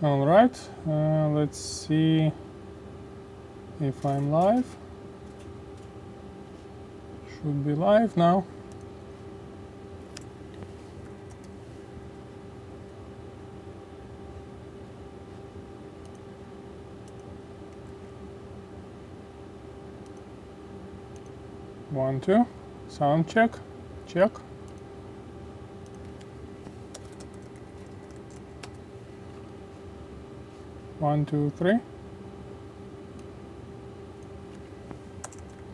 All right, let's see if I'm live. Should be live now. One, two, sound check, check. One, two, three.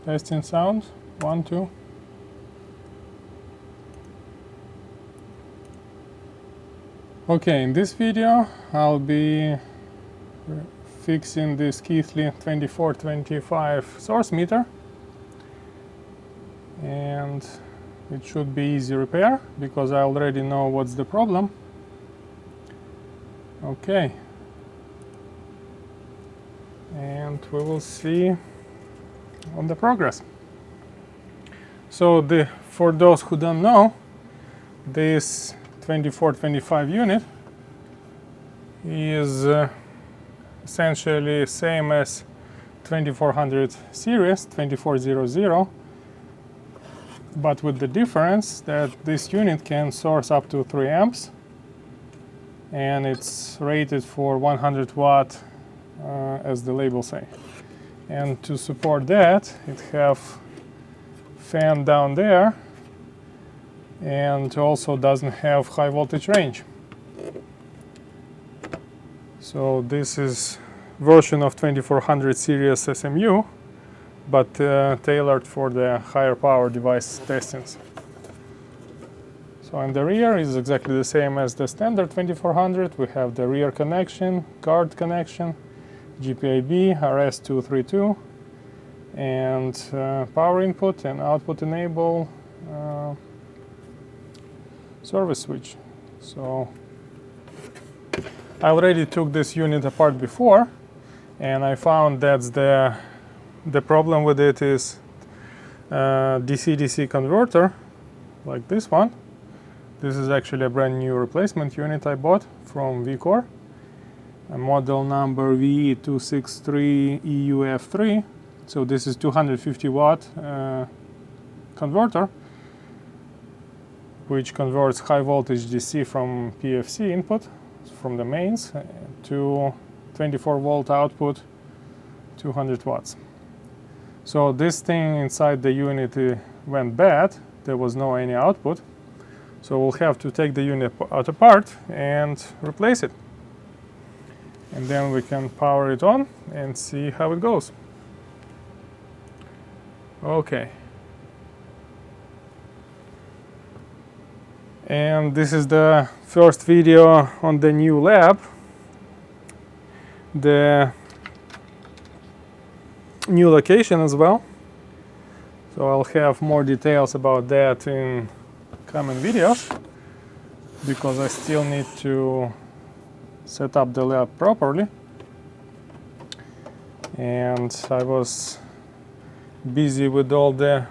Testing sound. One, two. Okay, in this video I'll be fixing this Keithley 2425 source meter, and it should be easy repair because I already know what's the problem. Okay, and we will see on the progress. So for those who don't know, this 2425 unit is essentially same as 2400 series 2400, but with the difference that this unit can source up to 3 amps and it's rated for 100 watt as the label say. And to support that, it have fan down there, and also doesn't have high voltage range. So this is version of 2400 series SMU, but tailored for the higher power device testings. So in the rear is exactly the same as the standard 2400. We have the rear connection, guard connection, GPIB, RS232, and power input and output enable service switch. So I already took this unit apart before, and I found that the problem with it is DC-DC converter, like this one. This is actually a brand new replacement unit I bought from VCore, a model number VE263EUF3. So this is 250 watt converter, which converts high voltage DC from PFC input, from the mains, to 24 volt output, 200 watts. So this thing inside the unit went bad. There was no any output. So we'll have to take the unit out apart and replace it. And then we can power it on and see how it goes. Okay. And this is the first video on the new lab. The new location as well. So I'll have more details about that in coming videos, because I still need to set up the lab properly. And I was busy with all the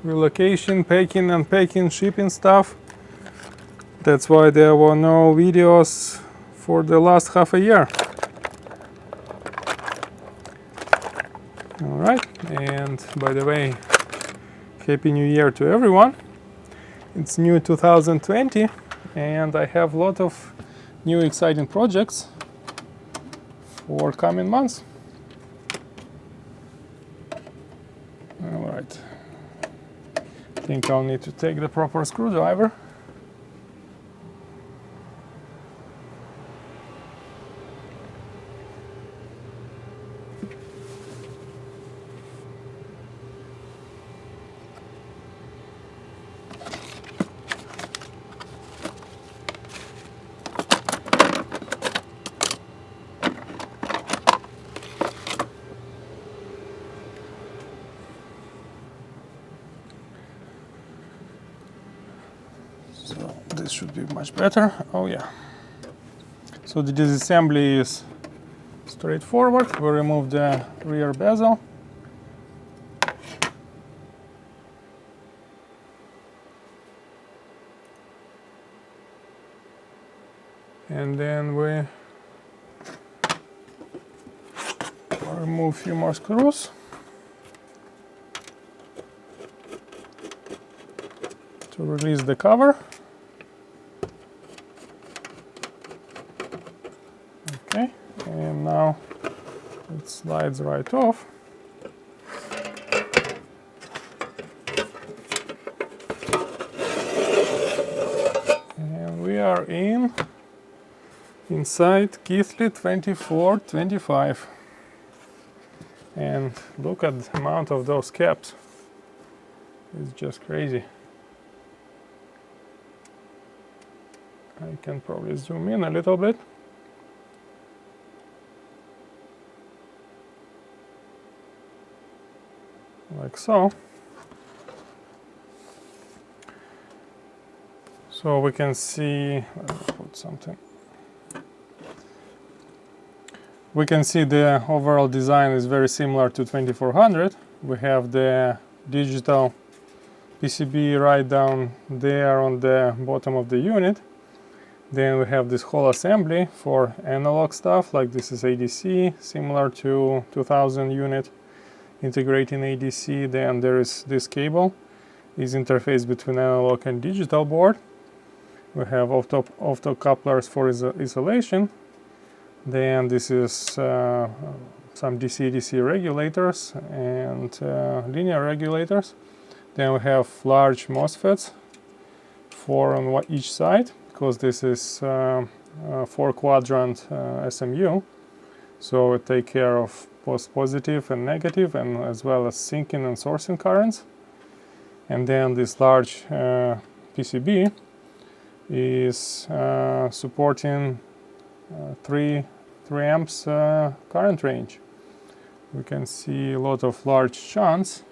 relocation, packing, unpacking, shipping stuff. That's why there were no videos for the last half a year. All right, and by the way, Happy New Year to everyone. It's new 2020, and I have a lot of new exciting projects for coming months. All right, I think I'll need to take the proper screwdriver. So this should be much better. Oh yeah. So the disassembly is straightforward. We remove the rear bezel. And then we remove a few more screws. To release the cover. Okay, and now it slides right off. And we are inside Keithley 2425. And look at the amount of those caps. It's just crazy. I can probably zoom in a little bit. Like so. So we can see, let me put something. We can see the overall design is very similar to 2400. We have the digital PCB right down there on the bottom of the unit. Then we have this whole assembly for analog stuff, like this is ADC, similar to 2000 unit integrating ADC. Then there is this cable, is interface between analog and digital board. We have optocouplers for isolation. Then this is some DC-DC regulators and linear regulators. Then we have large MOSFETs, 4 on each side, because this is 4-quadrant SMU. So it takes care of both positive and negative, and as well as sinking and sourcing currents. And then this large PCB is supporting 3 amps current range. We can see a lot of large shunts,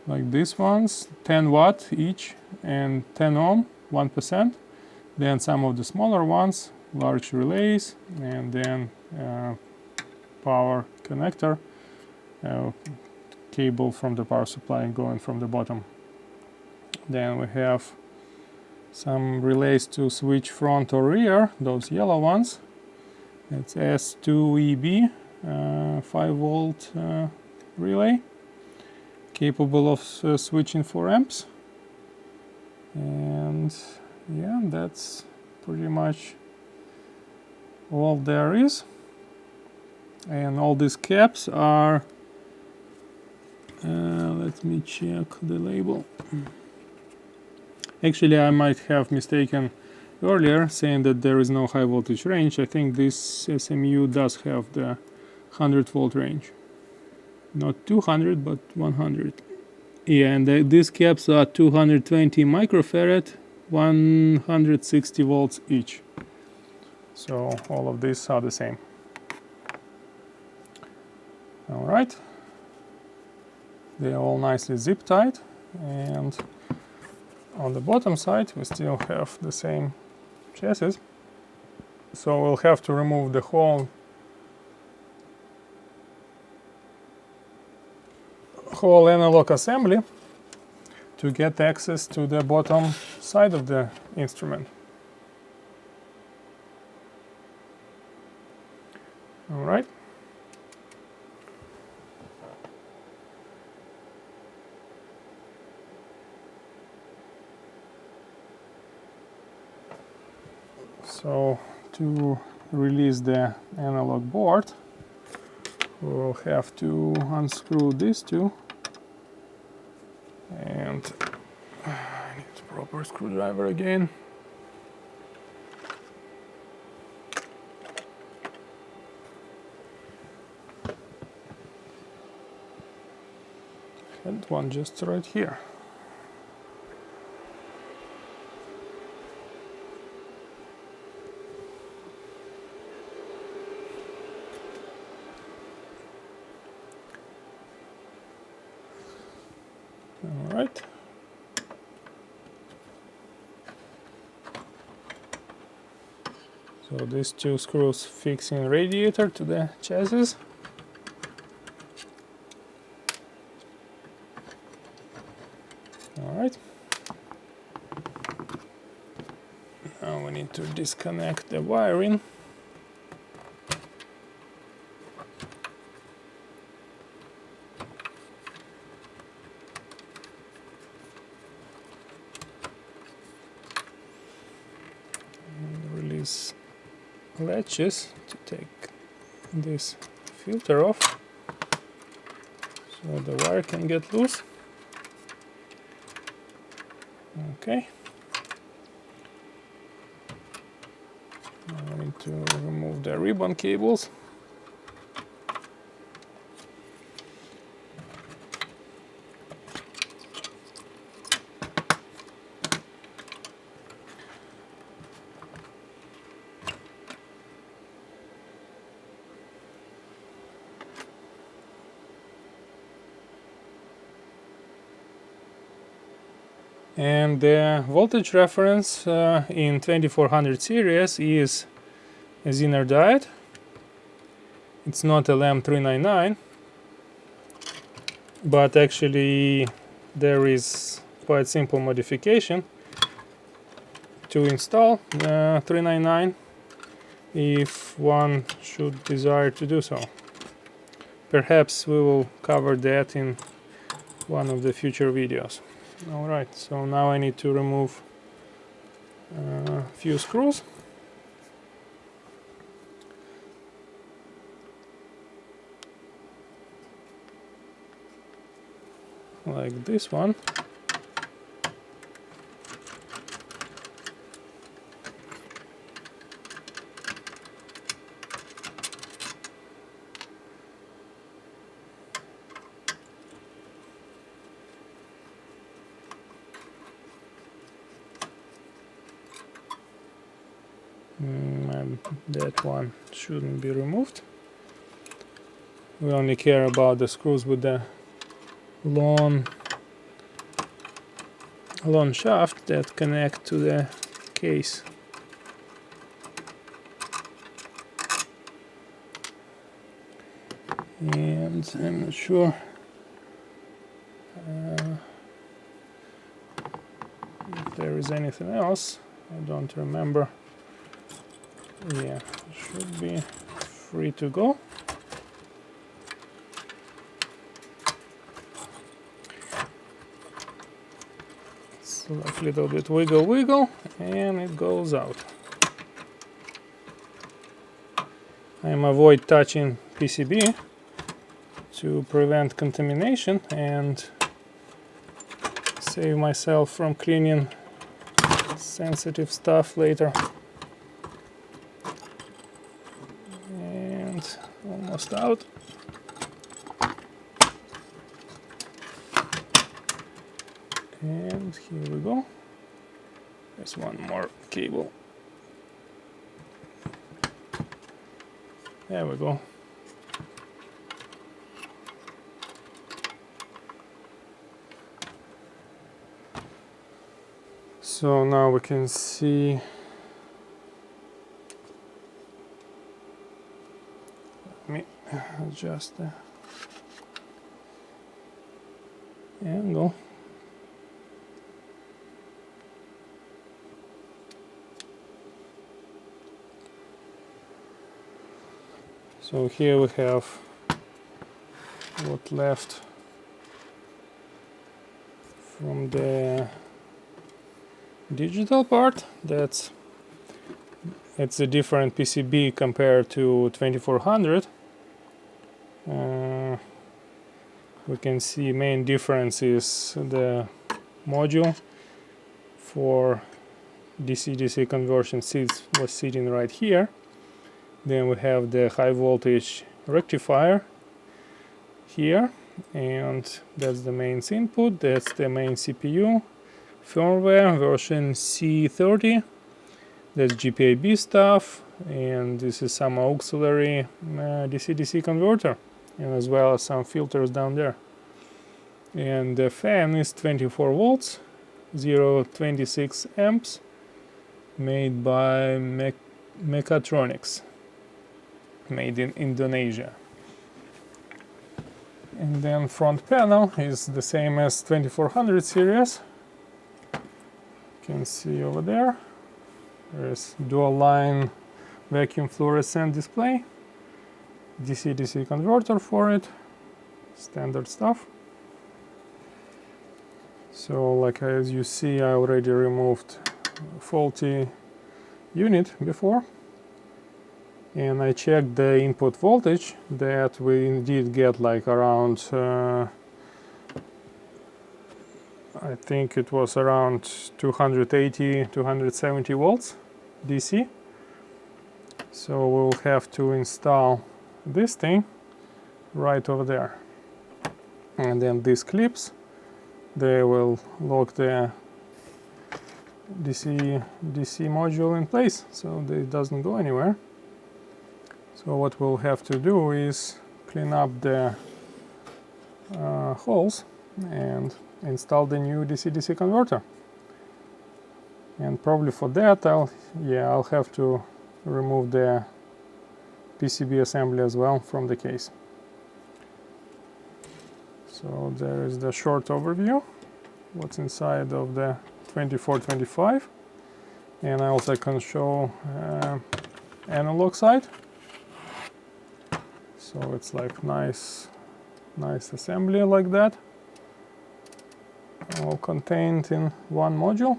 like these ones, 10 watt each and 10 ohm, 1%. Then some of the smaller ones, large relays, and then power connector, cable from the power supply going from the bottom. Then we have some relays to switch front or rear, those yellow ones. It's S2EB, 5-volt relay, capable of switching 4 amps. And yeah, that's pretty much all there is. And all these caps are, let me check the label. Actually, I might have mistaken earlier saying that there is no high voltage range. I think this SMU does have the 100 volt range. Not 200, but 100. Yeah, and these caps are 220 microfarad, 160 volts each. So all of these are the same. All right. They are all nicely zip tied, and on the bottom side we still have the same chassis. So we'll have to remove the whole analog assembly to get access to the bottom side of the instrument. All right. So to release the analog board, we'll have to unscrew these two, and I need a proper screwdriver again. And one just right here. All right. So these two screws fixing radiator to the chassis. All right. Now we need to disconnect the wiring. these latches to take this filter off so the wire can get loose. Okay. Now I need to remove the ribbon cables. And the voltage reference in 2400 series is a Zener diode. It's not LM399, but actually there is quite simple modification to install 399 if one should desire to do so. Perhaps we will cover that in one of the future videos. Alright, so now I need to remove a few screws. Like this one. And that one shouldn't be removed. We only care about the screws with the long shaft that connect to the case. And I'm not sure if there is anything else. I don't remember. Yeah, should be free to go. It's like a little bit wiggle, and it goes out. I'm avoid touching PCB to prevent contamination and save myself from cleaning sensitive stuff later. And almost out. And here we go. There's one more cable. There we go. So now we can see let me adjust the angle. So here we have what left from the digital part. It's a different PCB compared to 2400. We can see main difference is the module for DC-DC conversion was sitting right here. Then we have the high voltage rectifier here, and that's the mains input. That's the main CPU firmware version C30. That's GPIB stuff, and this is some auxiliary DC-DC converter, and as well as some filters down there. And the fan is 24 volts, 0.26 amps, made by Mechatronics, made in Indonesia. And then front panel is the same as 2400 series. You can see over there. There's dual line vacuum fluorescent display, DC-DC converter for it, standard stuff. So like as you see, I already removed faulty unit before, and I checked the input voltage, that we indeed get like around I think it was around 280, 270 volts DC. So we'll have to install this thing right over there. And then these clips, they will lock the DC module in place, so that it doesn't go anywhere. So what we'll have to do is clean up the holes and install the new DC-DC converter. And probably for that I'll have to remove the PCB assembly as well from the case. So there is the short overview, what's inside of the 2425, and I also can show analog side. So it's like nice assembly like that, all contained in one module.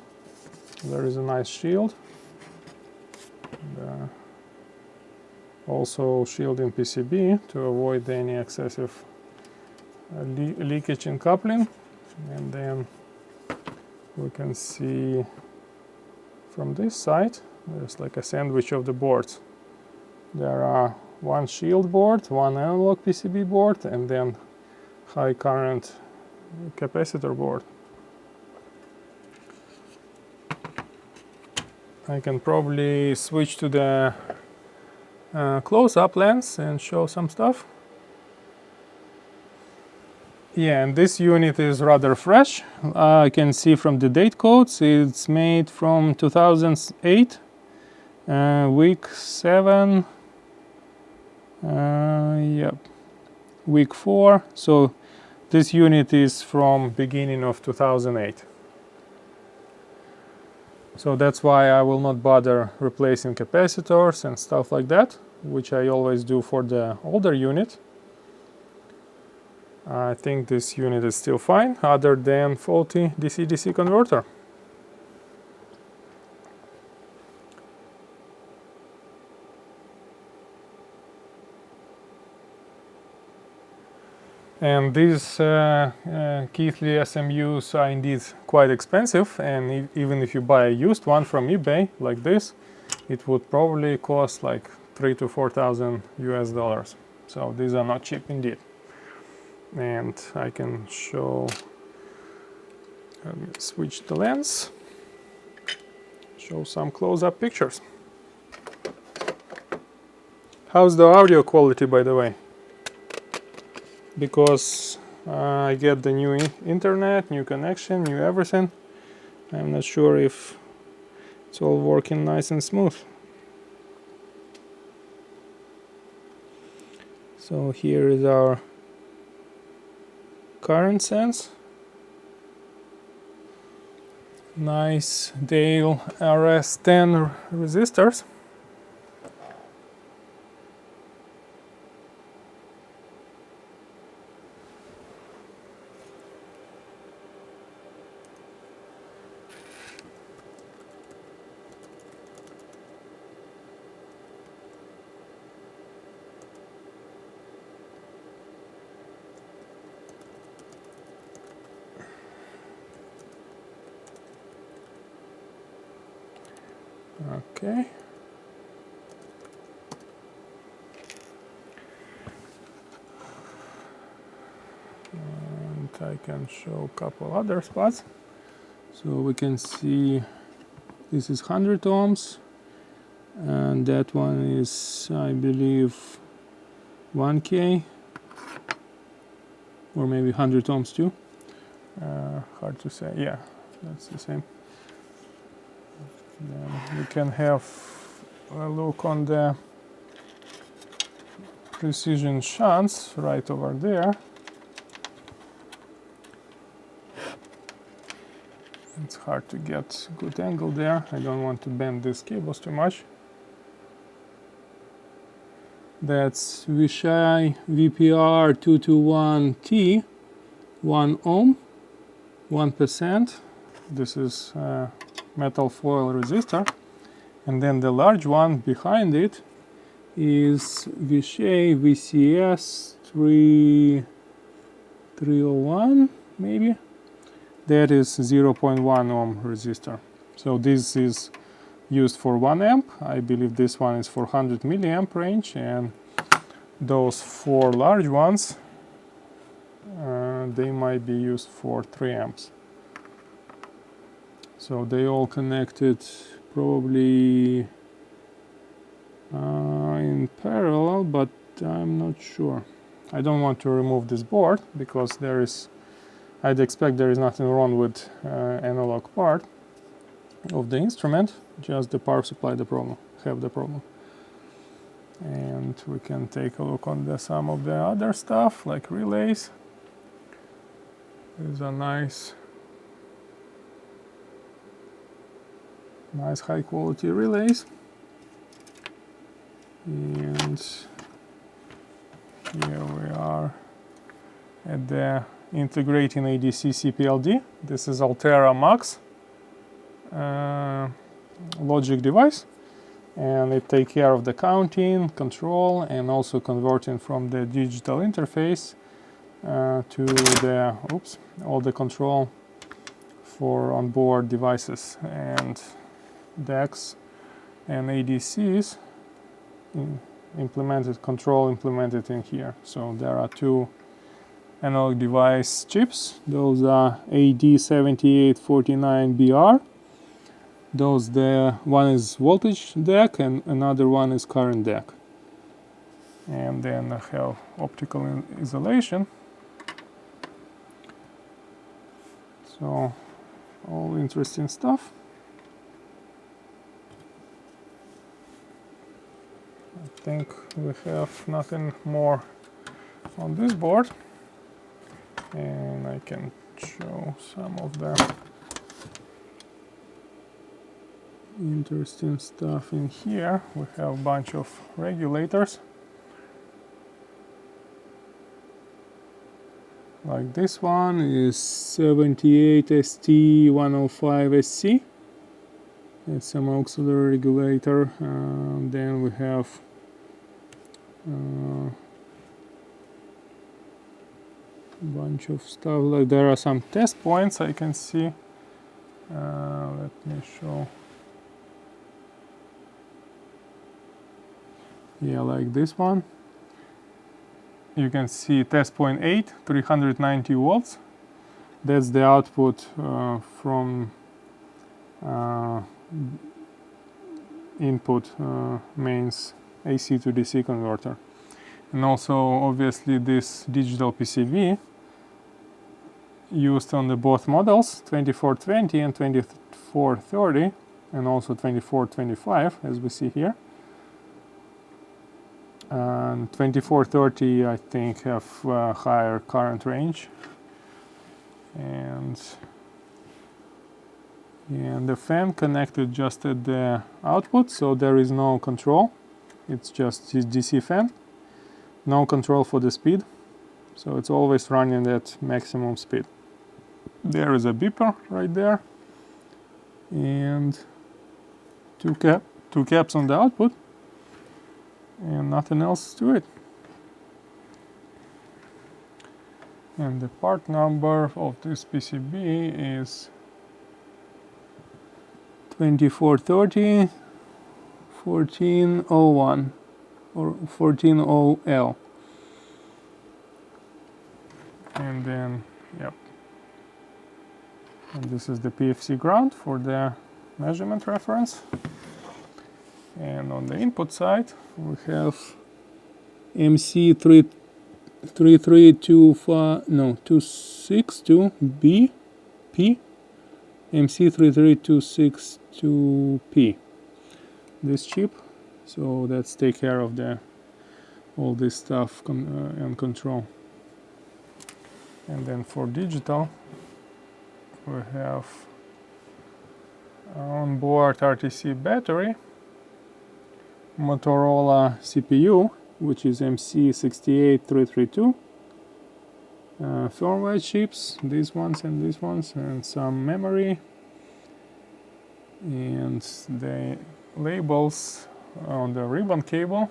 There is a nice shield, and, also shield in PCB to avoid any excessive leakage in coupling. And then we can see from this side there's like a sandwich of the boards. There are one shield board, one analog PCB board, and then high current capacitor board. I can probably switch to the close-up lens and show some stuff. Yeah, and this unit is rather fresh. I can see from the date codes it's made from 2008, week 7, yep, week 4. So this unit is from beginning of 2008. So that's why I will not bother replacing capacitors and stuff like that, which I always do for the older unit. I think this unit is still fine, other than faulty DC-DC converter. And these Keithley SMUs are indeed quite expensive, and even if you buy a used one from eBay like this, it would probably cost like $3,000 to $4,000 US. So these are not cheap indeed. And I can show, let me switch the lens, show some close-up pictures. How's the audio quality, by the way? Because I get the new internet, new connection, new everything. I'm not sure if it's all working nice and smooth. So here is our current sense. Nice Dale RS10 resistors. Okay. And I can show a couple other spots. So we can see this is 100 ohms, and that one is, I believe, 1K, or maybe 100 ohms too. Hard to say. Yeah, that's the same. Then we can have a look on the precision shunts right over there. It's hard to get a good angle there. I don't want to bend these cables too much. That's Vishai VPR 221T, 1 ohm, 1%. This is metal foil resistor, And then the large one behind it is Vishay VCS 301 maybe. That is 0.1 ohm resistor. So this is used for 1 amp. I believe this one is for 100 milliamp range, and those 4 large ones, they might be used for 3 amps. So they all connected probably in parallel, but I'm not sure. I don't want to remove this board because I'd expect there is nothing wrong with analog part of the instrument, just the power supply have the problem. And we can take a look on some of the other stuff like relays. These are nice high quality relays. And here we are at the integrating ADC CPLD. This is Altera Max logic device, and it takes care of the counting, control, and also converting from the digital interface to the all the control for onboard devices and DACs and ADCs implemented in here. So there are 2 analog device chips. Those are AD7849BR. One is voltage DAC and another one is current DAC. And then I have optical isolation. So all interesting stuff. I think we have nothing more on this board, and I can show some of the interesting stuff in here. We have a bunch of regulators, like this one is 78ST105SC. It's some auxiliary regulator. Then we have a bunch of stuff. Like there are some test points I can see. Let me show. Yeah, like this one. You can see test point 8, 390 volts. That's the output from input mains AC to DC converter. And also obviously this digital PCB used on the both models, 2420 and 2430, and also 2425 as we see here. And 2430 I think have higher current range, and the fan connected just at the output, so there is no control. It's just DC fan, no control for the speed, so it's always running at maximum speed. There is a beeper right there, and two caps on the output, and nothing else to it. And the part number of this PCB is 2430 1401 or 140L. And then, yep. And this is the PFC ground for the measurement reference. And on the input side, we have MC33262B P, MC33262P. This chip, so that's take care of all this stuff and control. And then for digital, we have onboard RTC battery, Motorola CPU, which is MC68332, firmware chips, these ones, and some memory, and labels on the ribbon cable,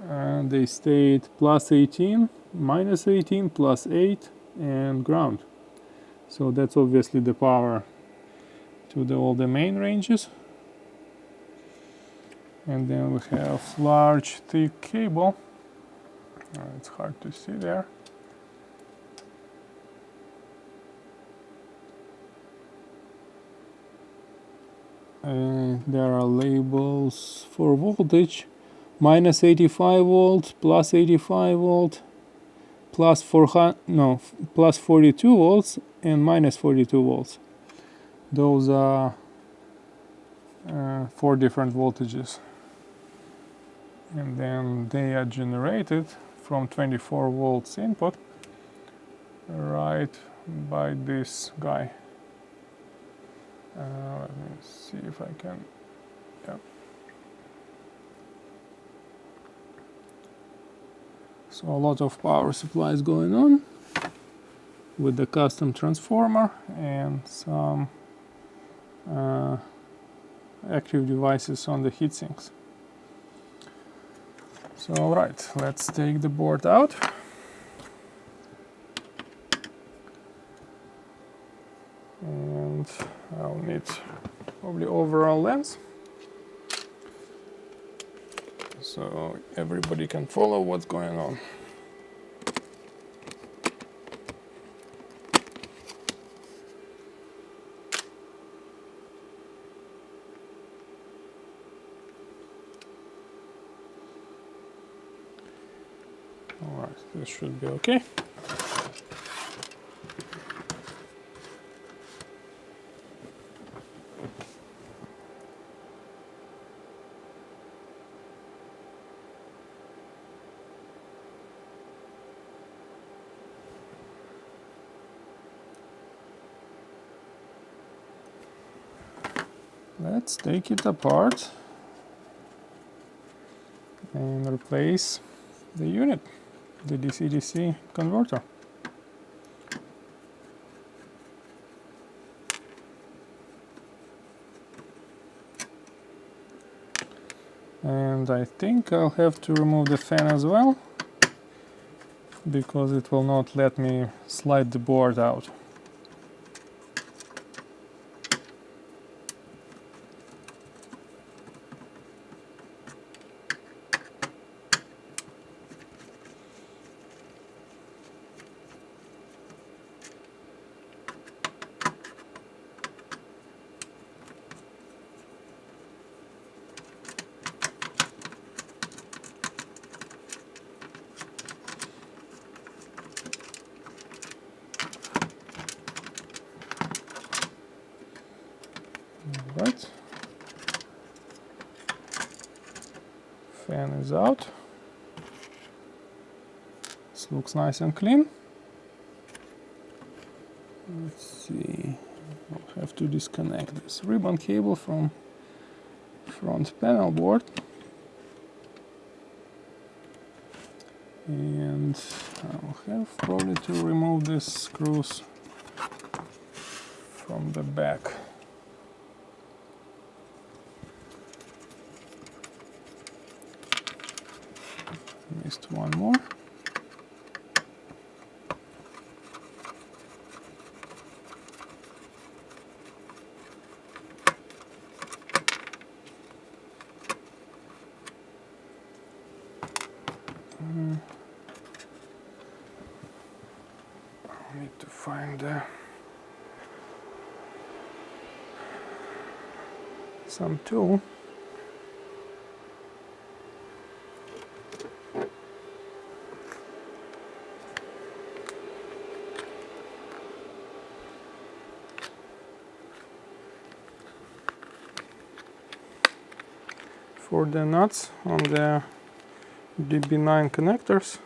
and they state plus 18, minus 18, plus 8, and ground. So that's obviously the power to all the main ranges. And then we have large thick cable. It's hard to see there. And there are labels for voltage: minus 85 volt, plus 85 volt, plus 42 volts, and minus 42 volts. Those are 4 different voltages, and then they are generated from 24 volts input right by this guy. Let me see if I can. Yeah. So a lot of power supplies going on with the custom transformer and some active devices on the heatsinks. So alright, let's take the board out. And I'll need probably overall lens, so everybody can follow what's going on. Alright, this should be okay. Let's take it apart and replace the unit, the DC-DC converter. And I think I'll have to remove the fan as well, because it will not let me slide the board out. Right. Fan is out. This looks nice and clean. Let's see. I'll have to disconnect this ribbon cable from front panel board. And I'll have probably to remove these screws from the back. Missed one more. I need to find some tool. For the nuts on the DB9 connectors.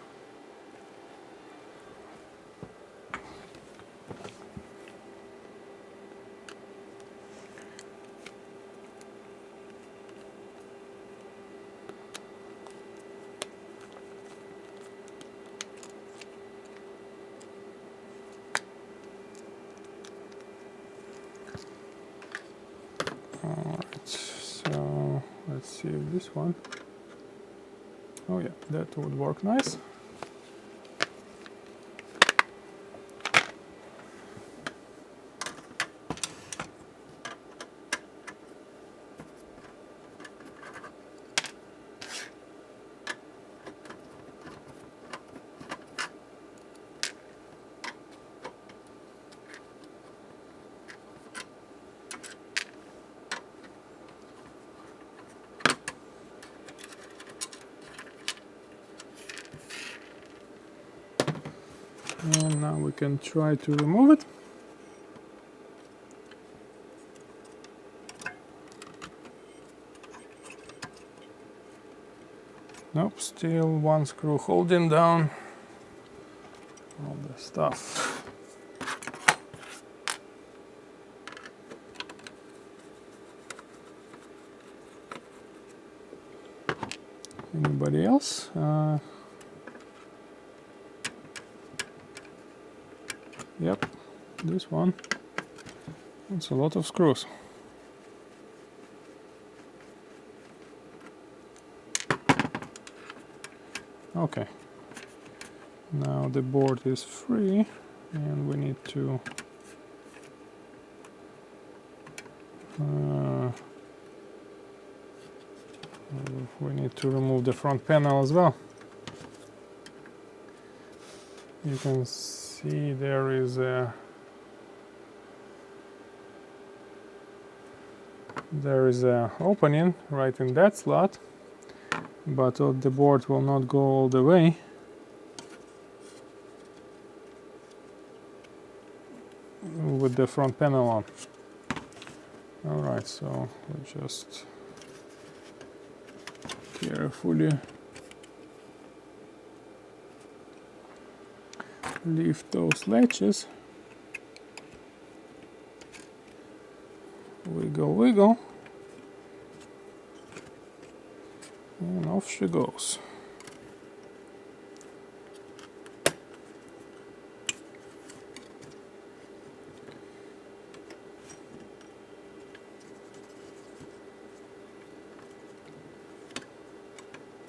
Alright, so Let's see if this one. Oh yeah, that would work nice. And now we can try to remove it. Nope, still one screw holding down all the stuff. Anybody else? Yep, this one. It's a lot of screws. Okay. Now the board is free, and we need to remove the front panel as well. You can see there is a opening right in that slot, but the board will not go all the way. With the front panel on. Alright, so we just carefully lift those latches. Wiggle, wiggle. And off she goes.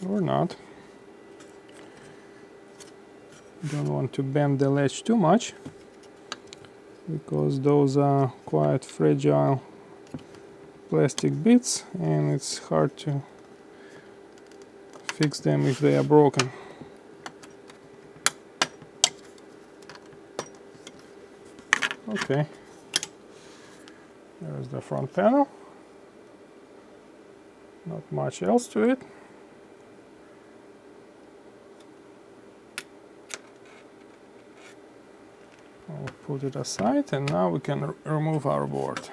Or not. Don't want to bend the latch too much, because those are quite fragile plastic bits and it's hard to fix them if they are broken. Okay, there's the front panel. Not much else to it. I'll put it aside, and now we can remove our board.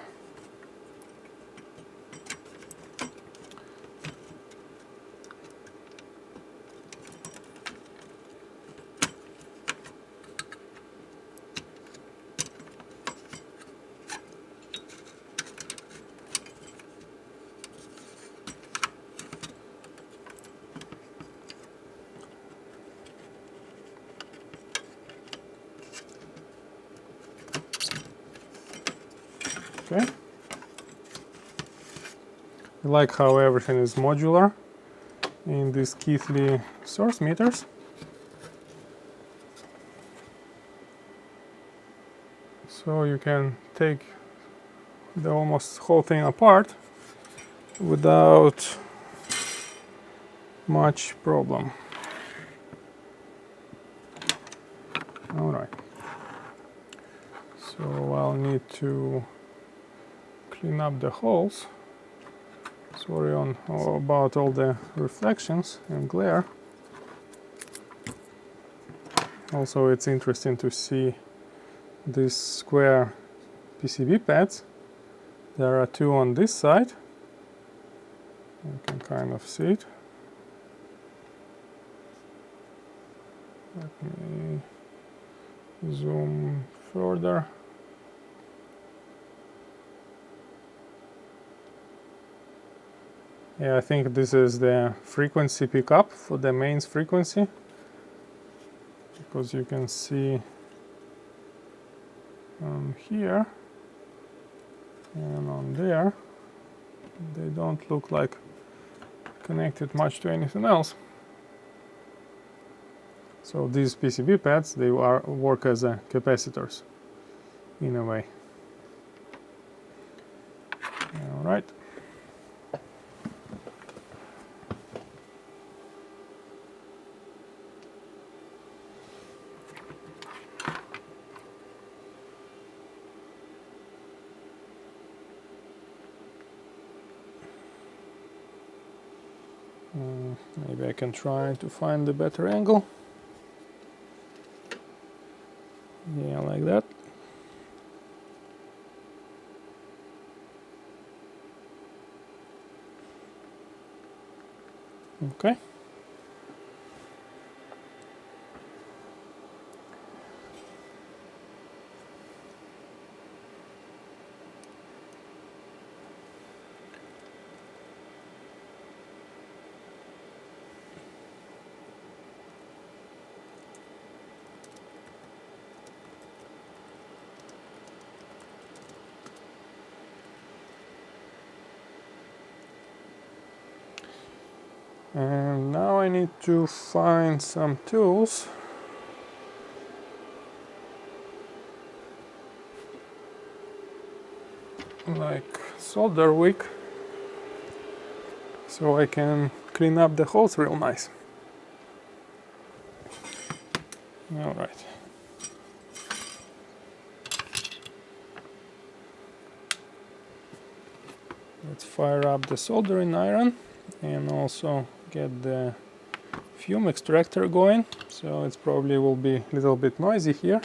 Okay. I like how everything is modular in these Keithley source meters. So you can take the almost whole thing apart without much problem. All right. So I'll need to clean up the holes. Sorry about all the reflections and glare. Also, it's interesting to see these square PCB pads. There are two on this side. You can kind of see it. Let me zoom further. Yeah, I think this is the frequency pickup for the mains frequency, because you can see on here and on there, they don't look like connect it much to anything else. So these PCB pads, they work as capacitors in a way. All right. Maybe I can try to find a better angle. Yeah, like that. Okay. And now I need to find some tools. Like solder wick, so I can clean up the holes real nice. All right. Let's fire up the soldering iron and also get the fume extractor going. So it probably will be a little bit noisy here.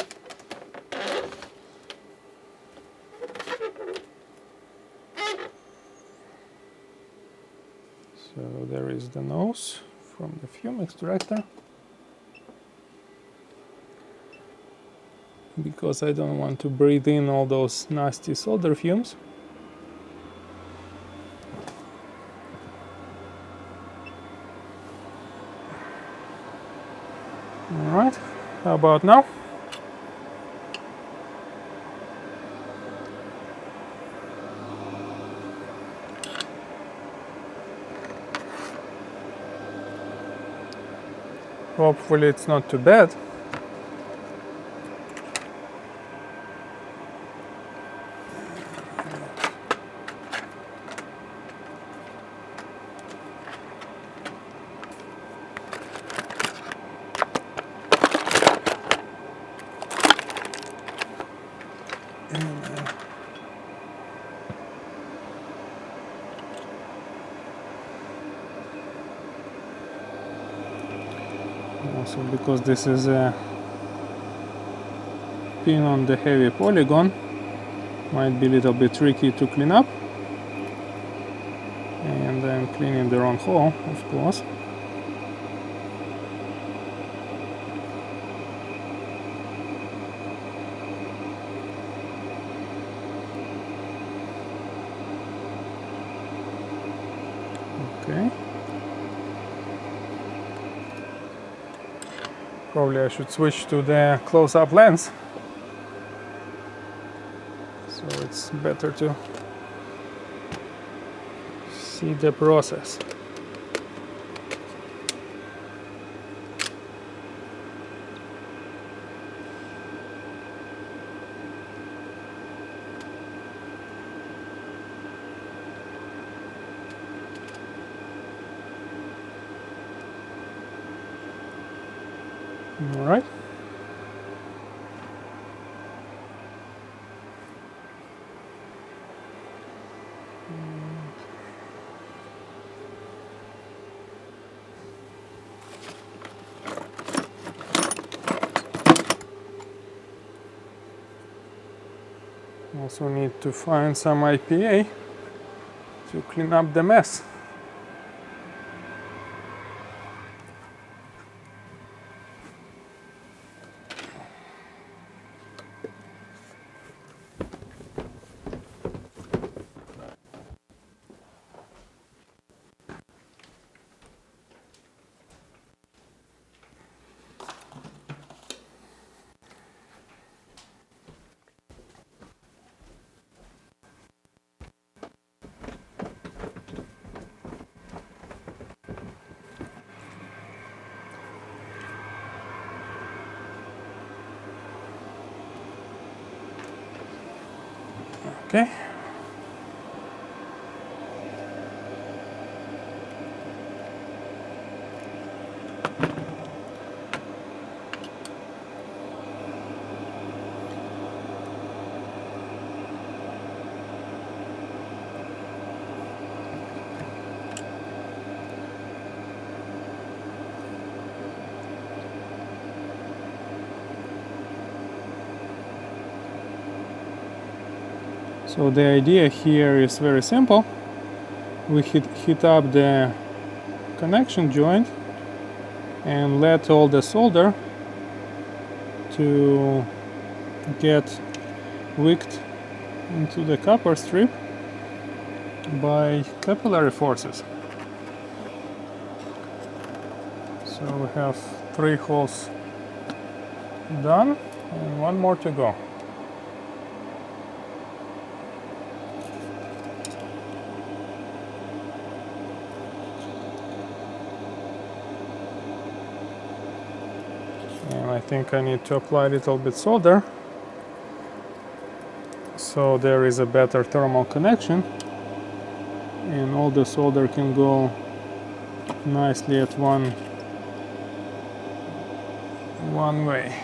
So there is the nose from the fume extractor. Because I don't want to breathe in all those nasty solder fumes. Alright, how about now? Hopefully it's not too bad. Also, because this is a pin on the heavy polygon, might be a little bit tricky to clean up. And I'm cleaning the wrong hole, of course. Okay. Probably I should switch to the close-up lens, so it's better to see the process. All right. Also need to find some IPA to clean up the mess. Okay. So the idea here is very simple. We heat up the connection joint and let all the solder to get wicked into the copper strip by capillary forces. So we have 3 holes done and 1 more to go. And I think I need to apply a little bit solder so there is a better thermal connection and all the solder can go nicely at one way.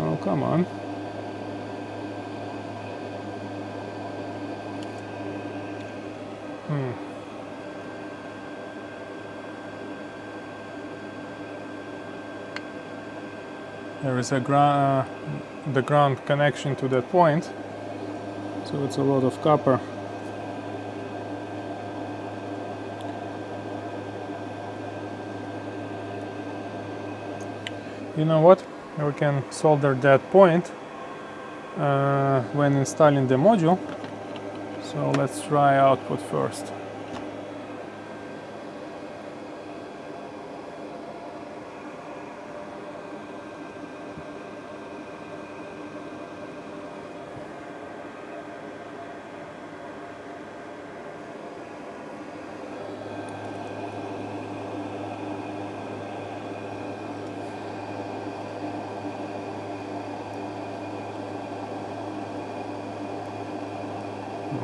Oh, come on. There is a the ground connection to that point, so it's a lot of copper. You know what? We can solder that point when installing the module. So let's try output first.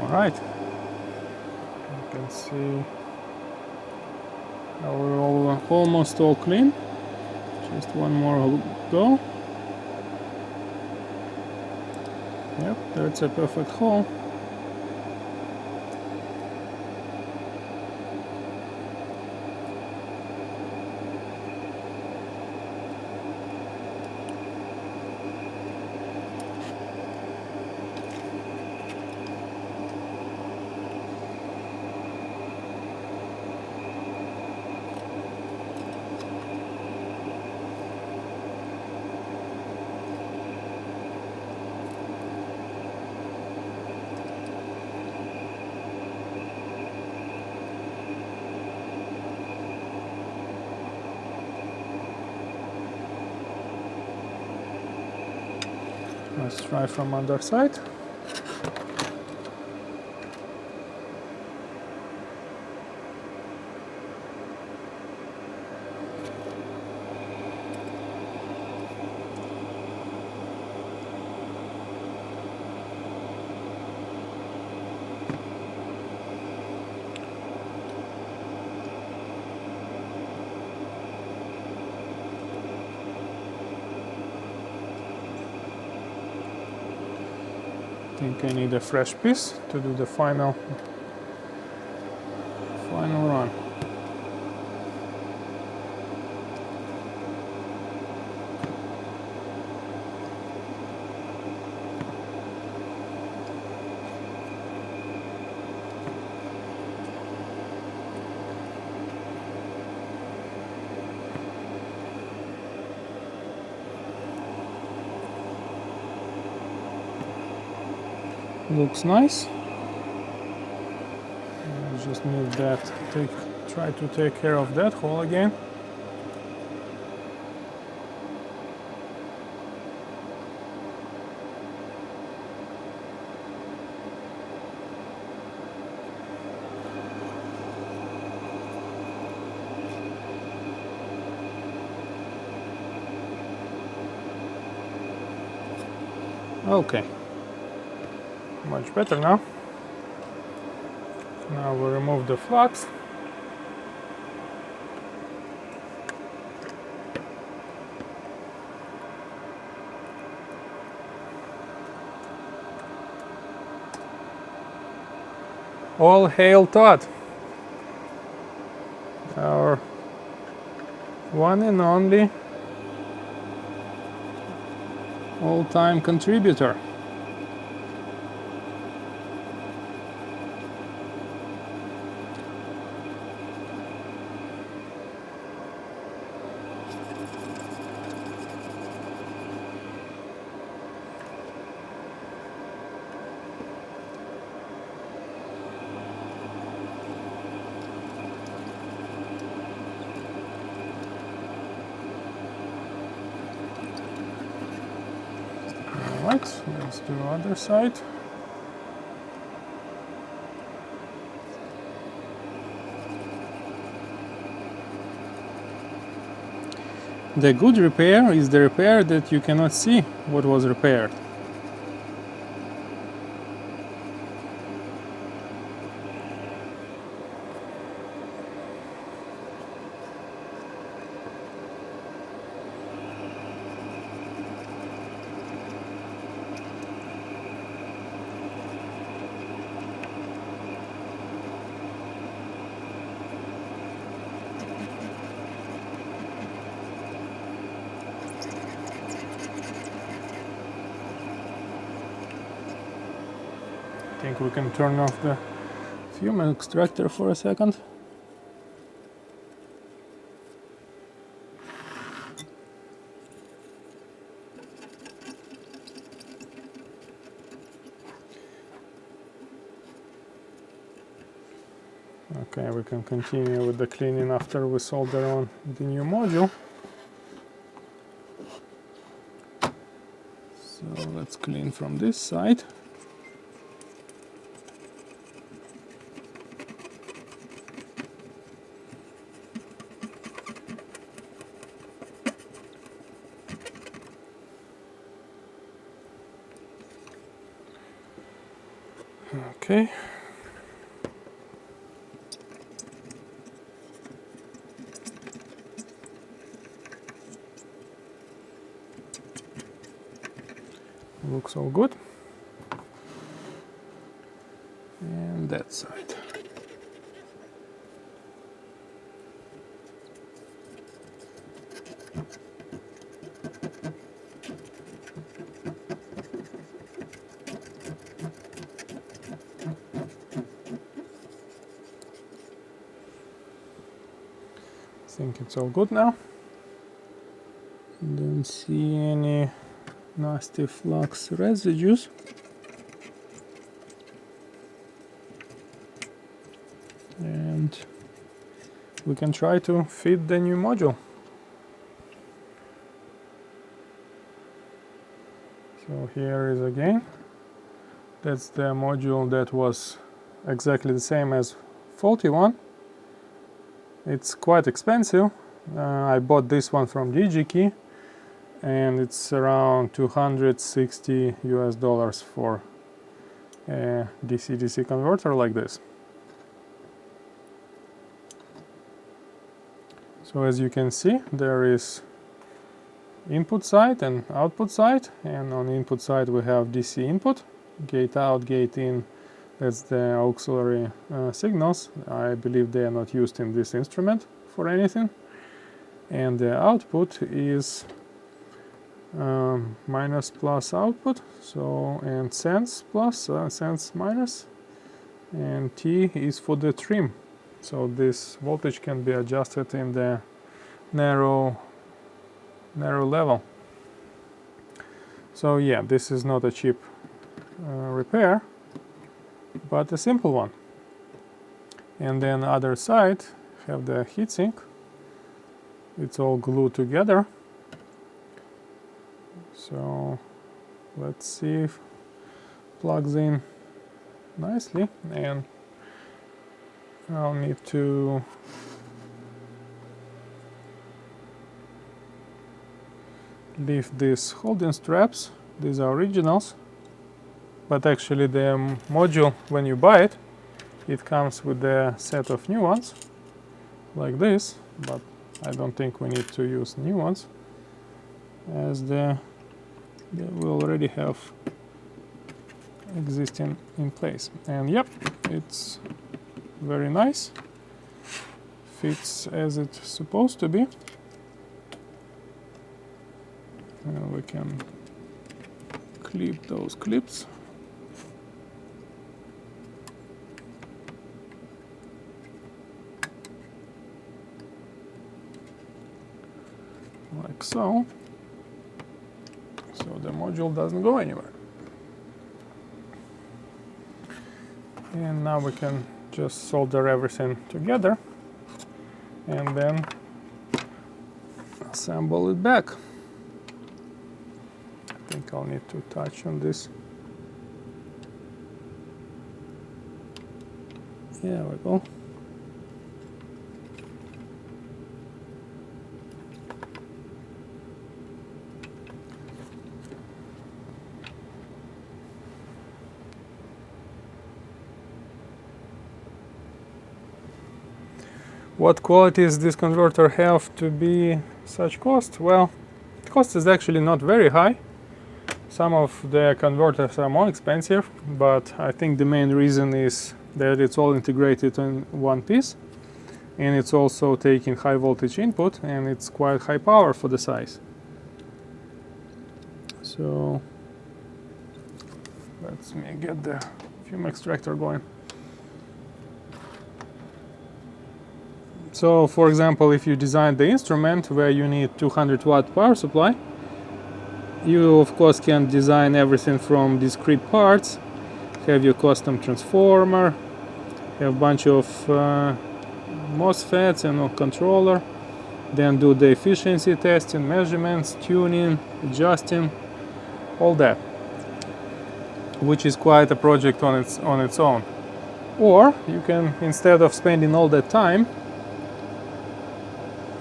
Alright, you can see we're almost all clean, just one more go. Yep, that's a perfect hole. Let's try from other side. I think I need a fresh piece to do the final run. Looks nice. Just need that. Try to take care of that hole again. Okay, much better now. Now we remove the flux. All hail Todd, our one and only all-time contributor. Alright, let's do other side. The good repair is the repair that you cannot see what was repaired. I think we can turn off the fume extractor for a second. Okay, we can continue with the cleaning after we solder on the new module. So let's clean from this side. Okay. Looks all good. And that side. I think it's all good now. Don't see any nasty flux residues. And we can try to fit the new module. So here is again. That's the module that was exactly the same as faulty one. It's quite expensive. I bought this one from DigiKey and it's around $260 US for a DC-DC converter like this. So as you can see, there is input side and output side, and on the input side we have DC input, gate out, gate in. That's the auxiliary signals. I believe they are not used in this instrument for anything. And the output is minus plus output, so, and sense plus, sense minus, and T is for the trim. So this voltage can be adjusted in the narrow level. So yeah, this is not a cheap repair, but a simple one. And then other side have the heatsink. It's all glued together. So let's see if it plugs in nicely, and I'll need to lift these holding straps. These are originals. but actually the module, when you buy it, it comes with a set of new ones like this, but I don't think we need to use new ones, as we already have existing in place. And yep, it's very nice, fits as it's supposed to be, and we can clip those clips. Like so. So the module doesn't go anywhere. And now we can just solder everything together and then assemble it back. I think I'll need to touch on this. There we go. What qualities this converter have to be such cost? Well, the cost is actually not very high. Some of the converters are more expensive, but I think the main reason is that it's all integrated in one piece, and it's also taking high voltage input, and it's quite high power for the size. So let me get the fume extractor going. So, for example, if you design the instrument where you need 200 watt power supply, you of course can design everything from discrete parts, have your custom transformer, have a bunch of MOSFETs and a controller, then do the efficiency testing, measurements, tuning, adjusting, all that, which is quite a project on its own. Or you can, instead of spending all that time,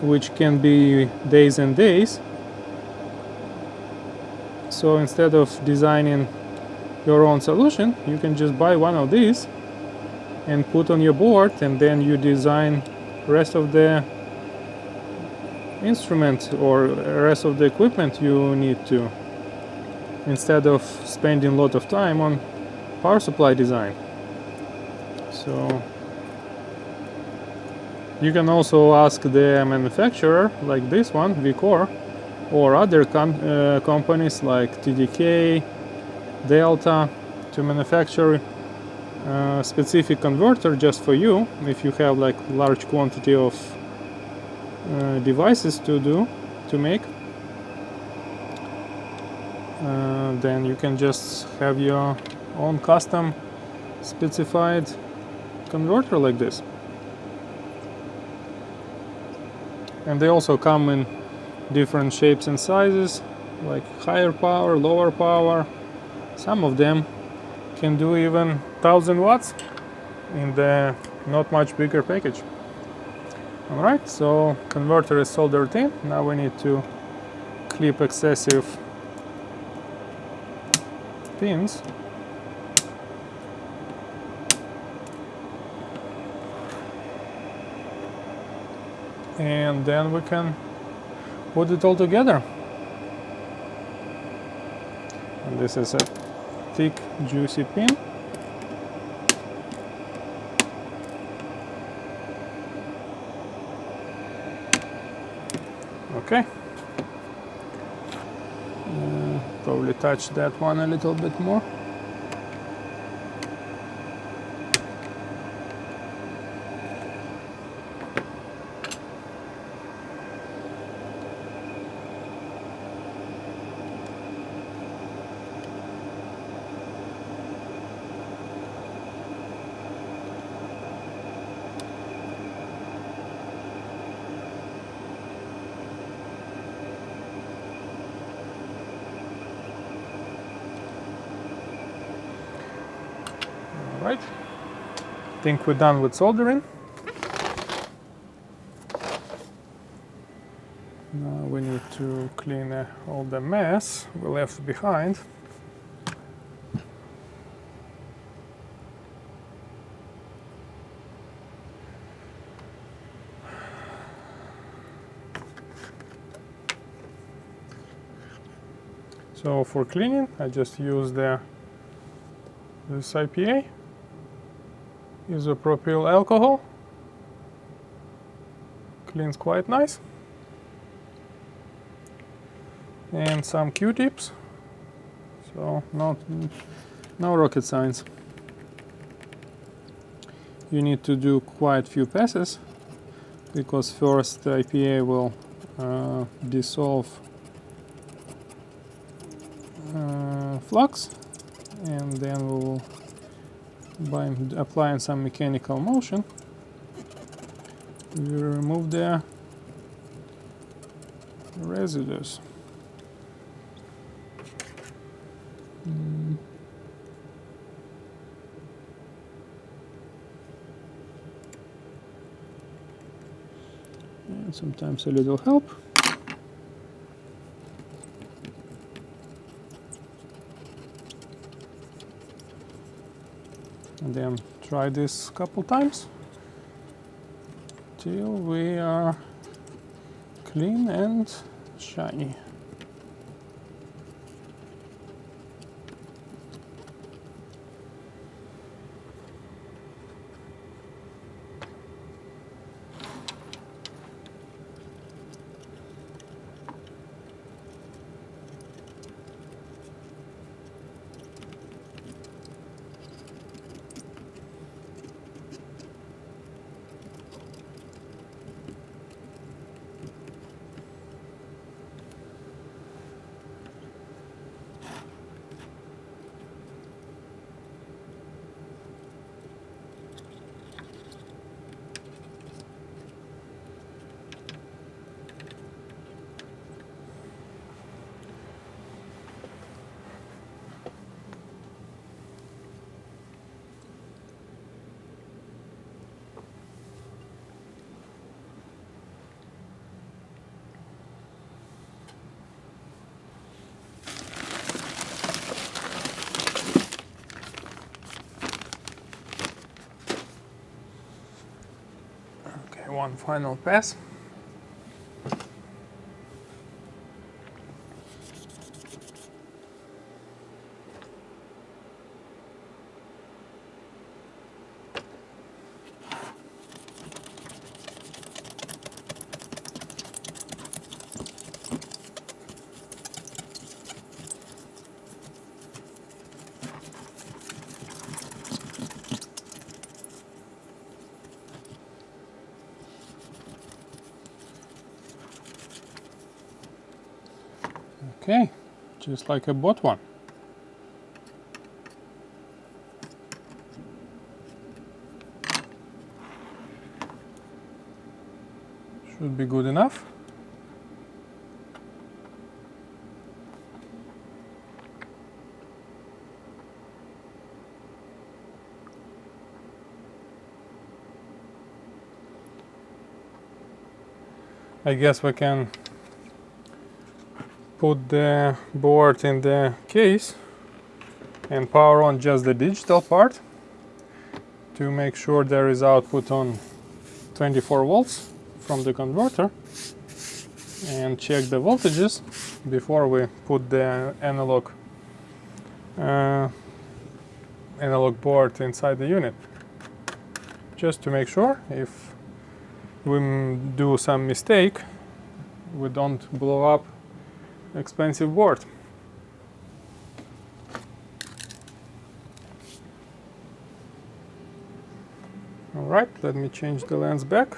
which can be days and days, so instead of designing your own solution, you can just buy one of these and put on your board, and then you design rest of the instrument or rest of the equipment you need to, instead of spending a lot of time on power supply design. So you can also ask the manufacturer, like this one, VCore, or other companies like TDK, Delta, to manufacture a specific converter just for you. If you have like large quantity of devices to make, then you can just have your own custom specified converter like this. And they also come in different shapes and sizes, like higher power, lower power. Some of them can do even 1000 watts in the not much bigger package. Alright, so converter is soldered in. Now we need to clip excessive pins. And then we can put it all together. And this is a thick, juicy pin. Okay. Probably touch that one a little bit more. Right, I think we're done with soldering. Now we need to clean all the mess we left behind. So for cleaning, I just use this IPA, isopropyl alcohol. Cleans quite nice. And some Q-tips. So no rocket science. You need to do quite few passes, because first the IPA will dissolve flux, and then we will, by applying some mechanical motion, we remove the residues. And sometimes a little help. And then try this a couple times till we are clean and shiny. One final pass. Okay, just like I bought one. Should be good enough. I guess we can put the board in the case and power on just the digital part to make sure there is output on 24 volts from the converter, and check the voltages before we put the analog board inside the unit, just to make sure if we do some mistake we don't blow up expensive board. Alright, let me change the lens back.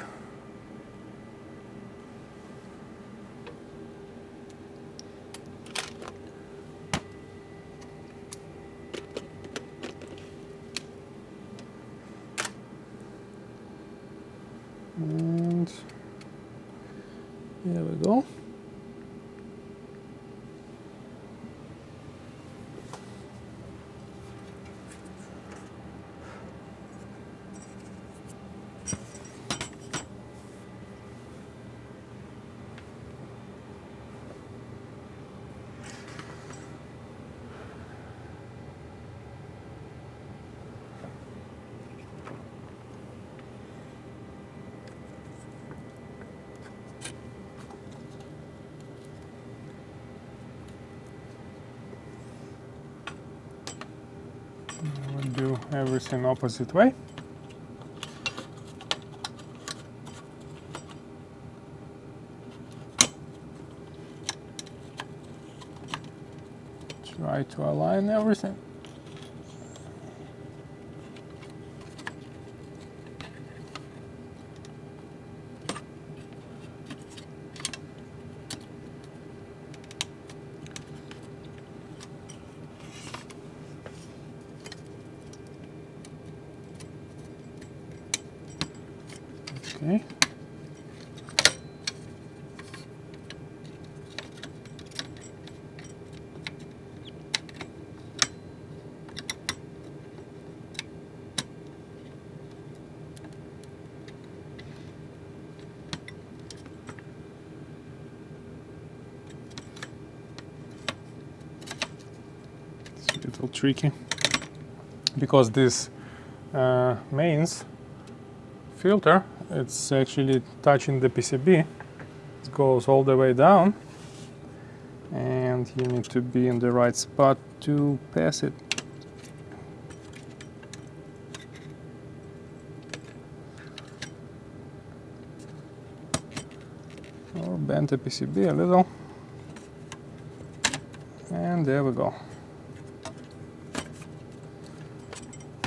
And here we go. everything opposite way. Try to align everything. Okay. It's a little tricky because this mains filter, it's actually touching the PCB. It goes all the way down, and you need to be in the right spot to pass it. Or bend the PCB a little, and there we go.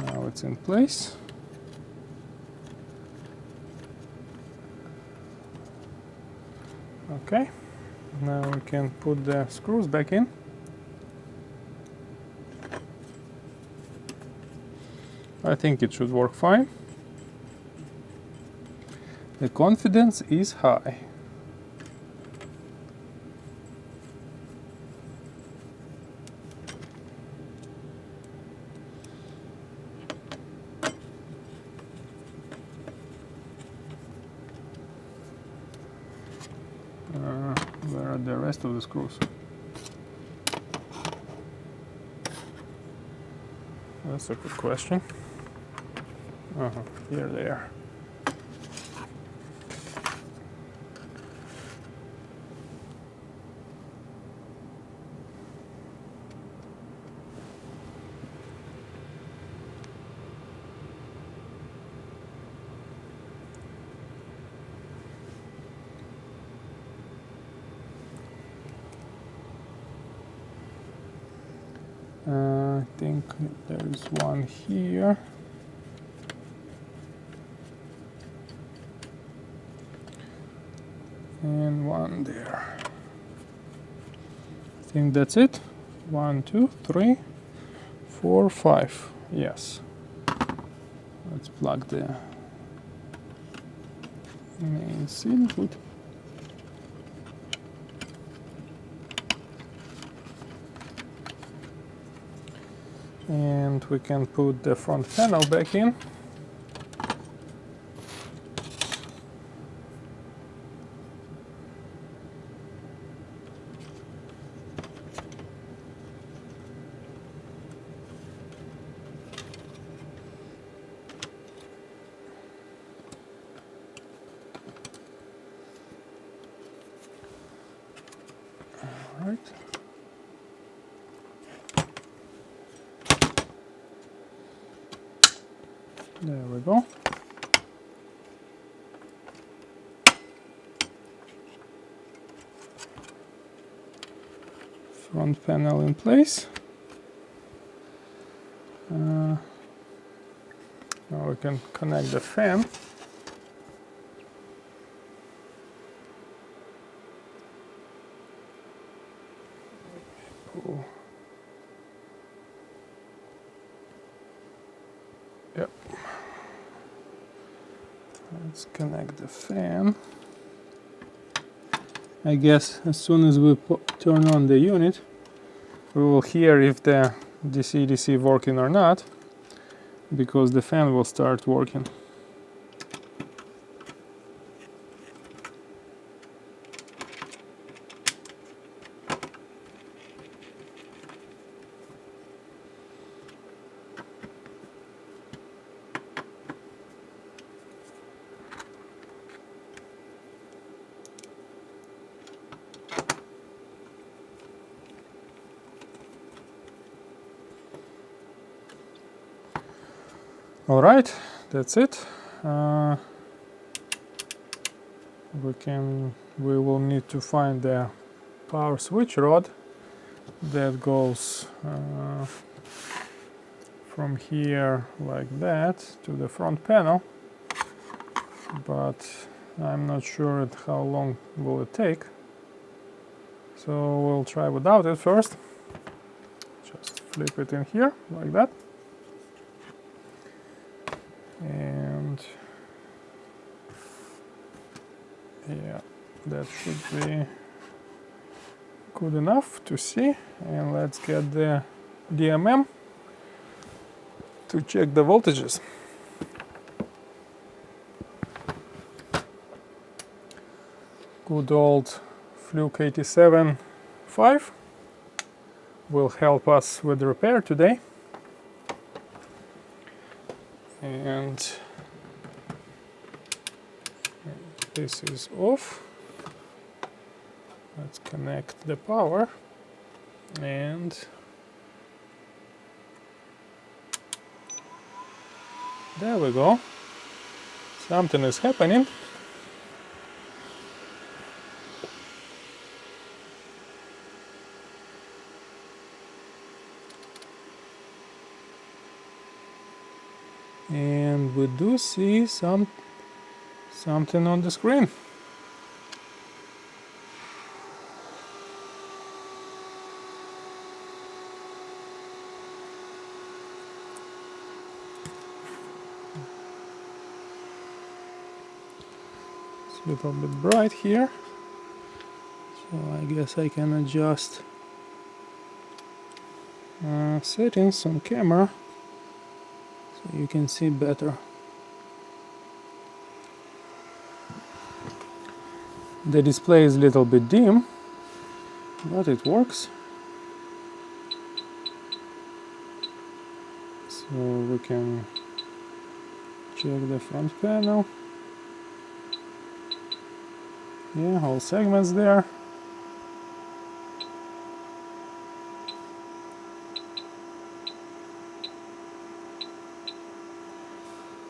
Now it's in place. Okay, now we can put the screws back in. I think it should work fine. The confidence is high. Where are the rest of the screws? That's a good question. Here they are. I think there is one here. And one there. I think that's it. 1, 2, 3, 4, 5. Yes. Let's plug the mains input. And we can put the front panel back in. All right. There we go. Front panel in place. Now we can connect the fan. Pull. Yep. Let's connect the fan. I guess as soon as we turn on the unit, we will hear if the DC-DC working or not, because the fan will start working. All right, that's it. We will need to find the power switch rod that goes from here like that to the front panel, but I'm not sure how long will it take, so we'll try without it first. Just flip it in here like that, and yeah, that should be good enough to see. And let's get the DMM to check the voltages. Good old Fluke 87.5 will help us with the repair today. And this is off. Let's connect the power, and there we go. Something is happening. And we do see something on the screen. It's a little bit bright here, so I guess I can adjust settings on camera so you can see better. The display is a little bit dim, but it works. So we can check the front panel. Yeah, all segments there.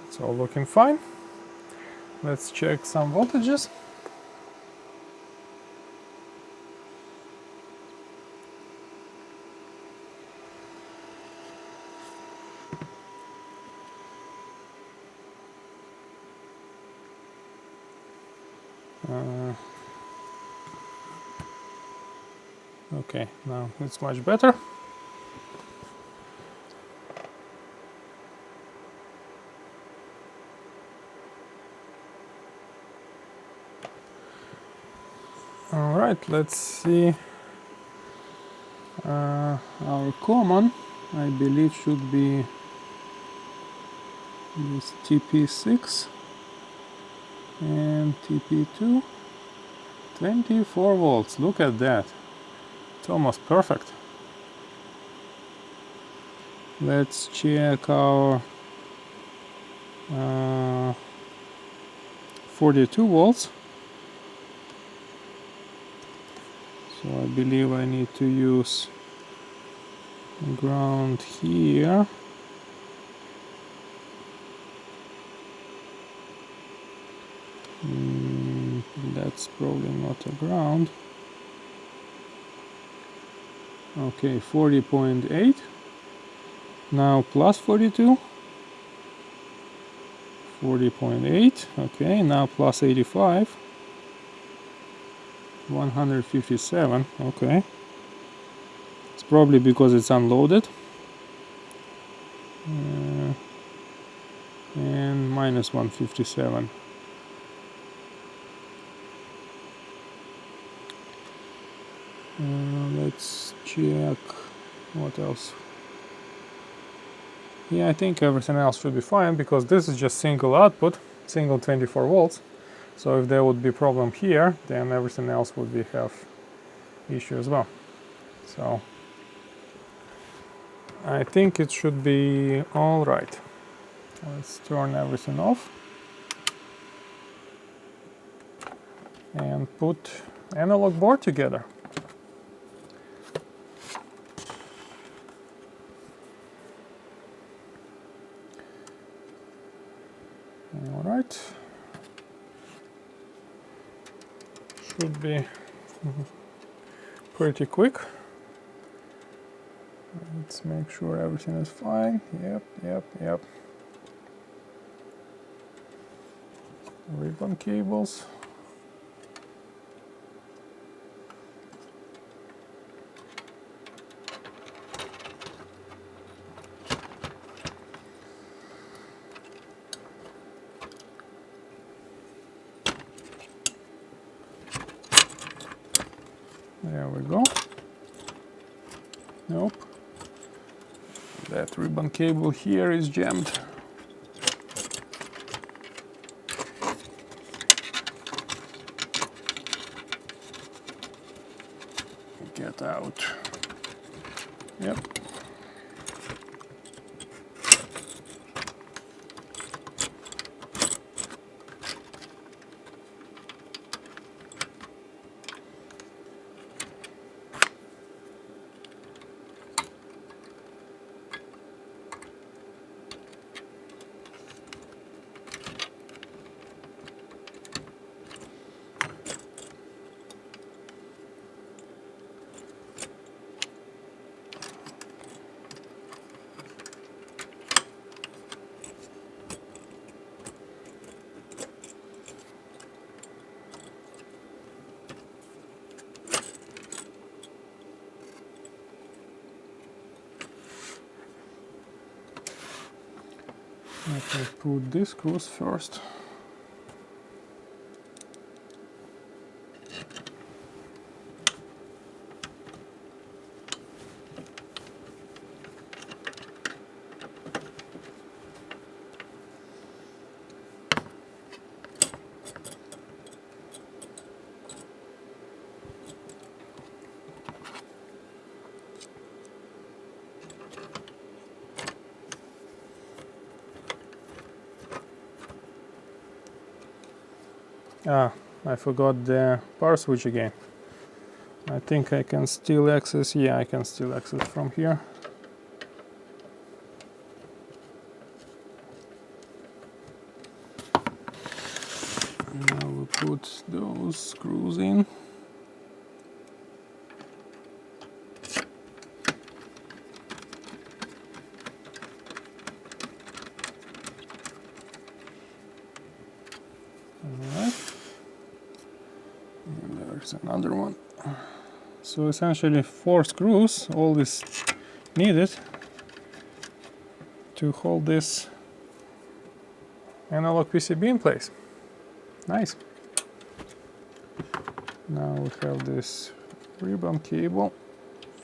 It's all looking fine. Let's check some voltages. Okay, now it's much better. All right, let's see. Our common, I believe, should be this TP6 and TP2. 24 volts, look at that. It's almost perfect. Let's check our 42 volts. So I believe I need to use ground here. That's probably not a ground. Okay, 40.8. Now plus 42. 40.8. Okay, now plus 85. 157. Okay. It's probably because it's unloaded. And minus 157. Let's check what else. Yeah, I think everything else should be fine, because this is just single output, single 24 volts. So if there would be problem here, then everything else would have issue as well. So I think it should be all right. Let's turn everything off and put analog board together. should be pretty quick. Let's make sure everything is fine. Yep. Ribbon cables. There we go. Nope. That ribbon cable here is jammed. Get out. Yep. Let me put these screws first. Ah, I forgot the power switch again. I think I can still access, yeah, I can still access from here. Now we put those screws in. Another one. So essentially 4 screws, all is needed to hold this analog PCB in place. Nice. Now we have this ribbon cable,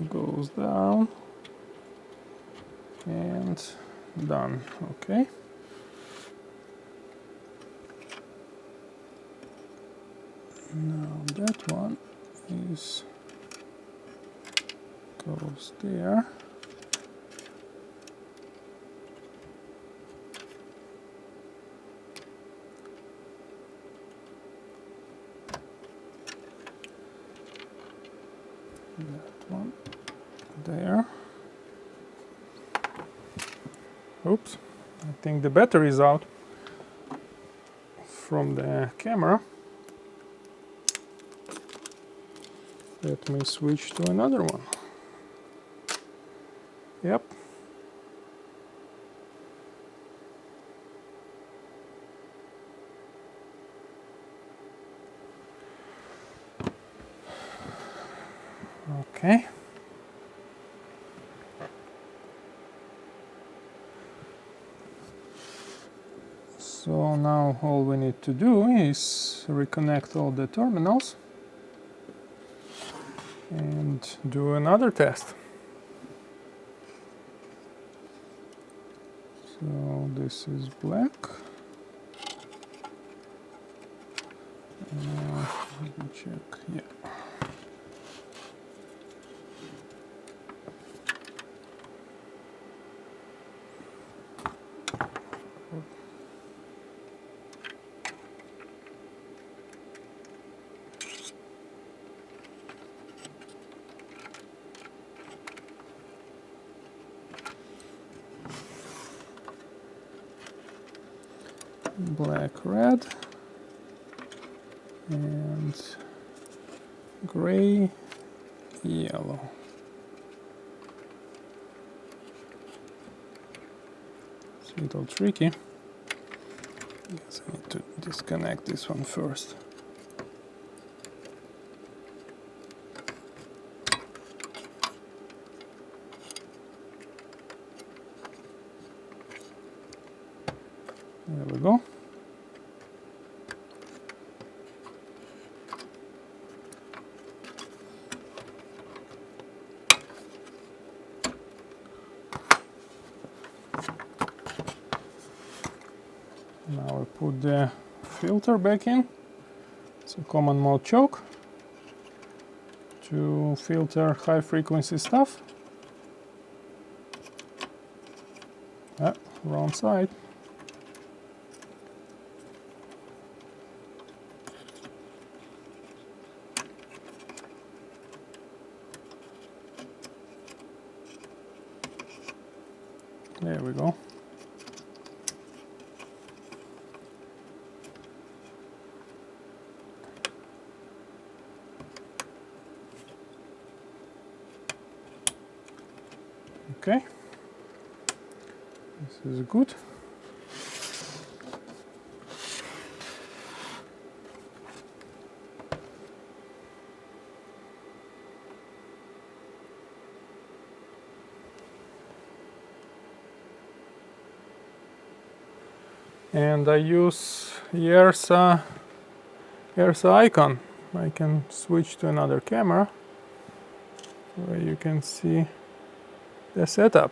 goes down and done. Okay. Now that one goes there. That one there. Oops, I think the battery is out from the camera. Let me switch to another one. Yep. Okay. So now all we need to do is reconnect all the terminals and do another test. So this is black. Let me check. Yeah. Black, red, and gray, yellow. It's a little tricky. I guess I need to disconnect this one first. There we go. Now we put the filter back in. It's a common mode choke to filter high frequency stuff. Ah, wrong side. There we go. Okay, this is good. And I use ERSA icon. I can switch to another camera where you can see the setup.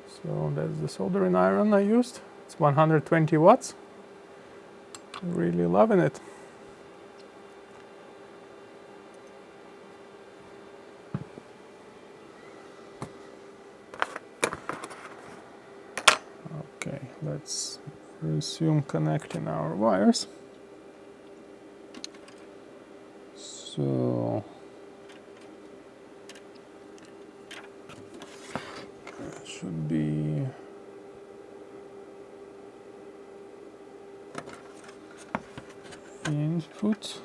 So that's the soldering iron I used. It's 120 watts. Really loving it. Okay, let's resume connecting our wires. So it should be input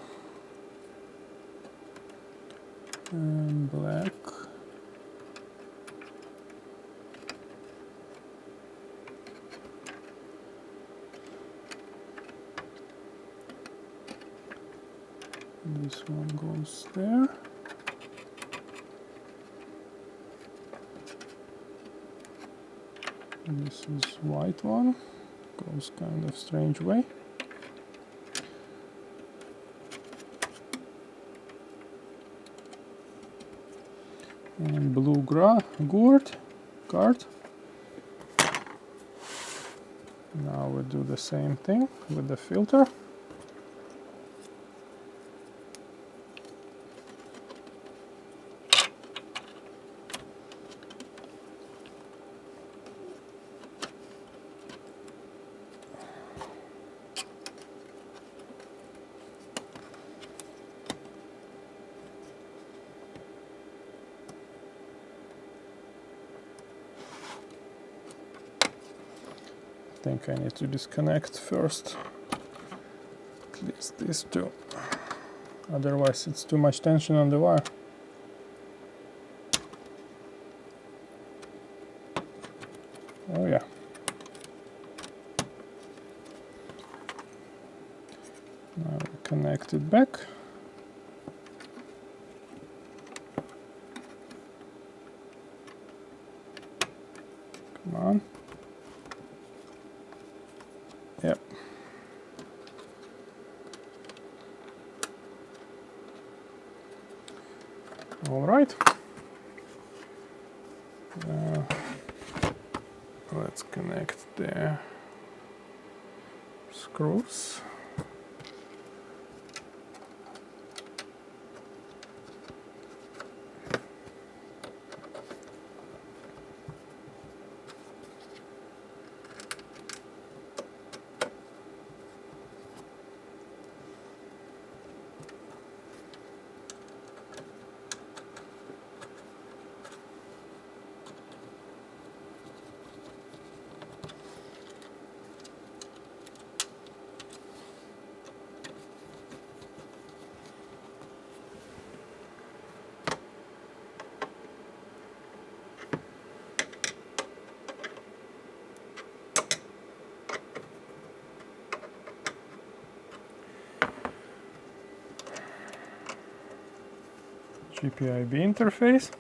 and black. This one goes there. This is white one, goes kind of strange way. And blue card. Now we do the same thing with the filter. I think I need to disconnect first, at least these two, otherwise it's too much tension on the wire. Oh yeah. Now we connect it back. Come on. Yep. All right. Let's connect the screws. GPIB interface.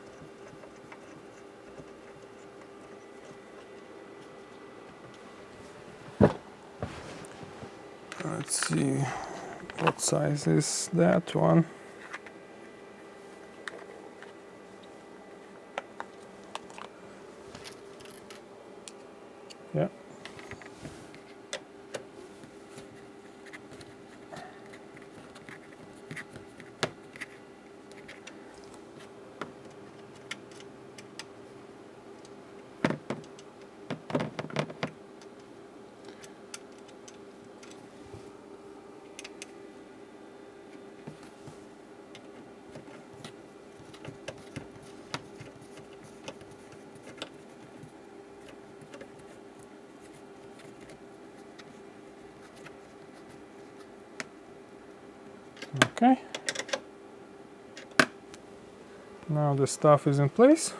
Let's see, what size is that one? Yeah. Okay. Now the stuff is in place.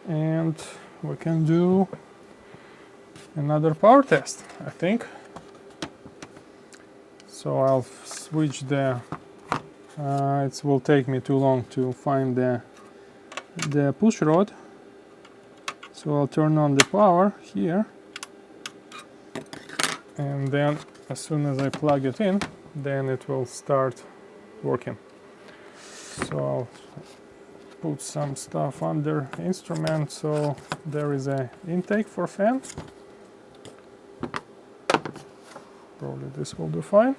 And we can do another power test, I think. So I'll switch the, it will take me too long to find the push rod. So I'll turn on the power here. And then as soon as I plug it in, then it will start working. So I'll put some stuff under instrument, so there is a intake for fan. Probably this will do fine.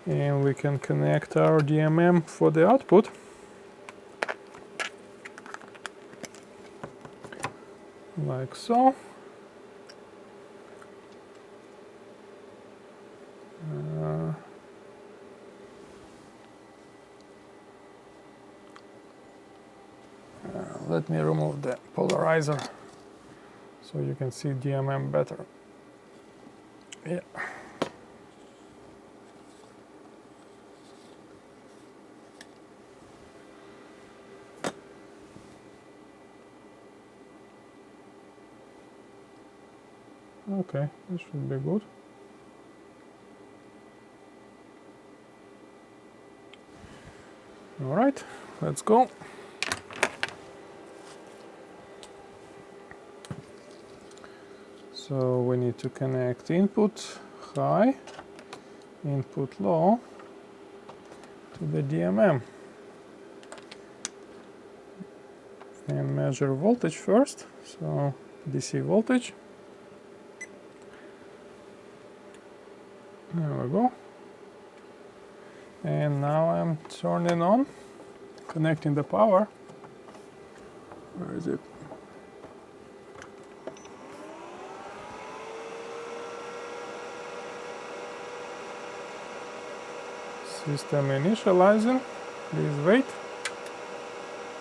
And we can connect our DMM for the output. Like so. Let me remove the polarizer so you can see DMM better. Yeah. Okay, this should be good. All right, let's go. So we need to connect input high, input low to the DMM. And measure voltage first, so DC voltage. There we go. And now I'm turning on, connecting the power. Where is it? System initializing, please wait.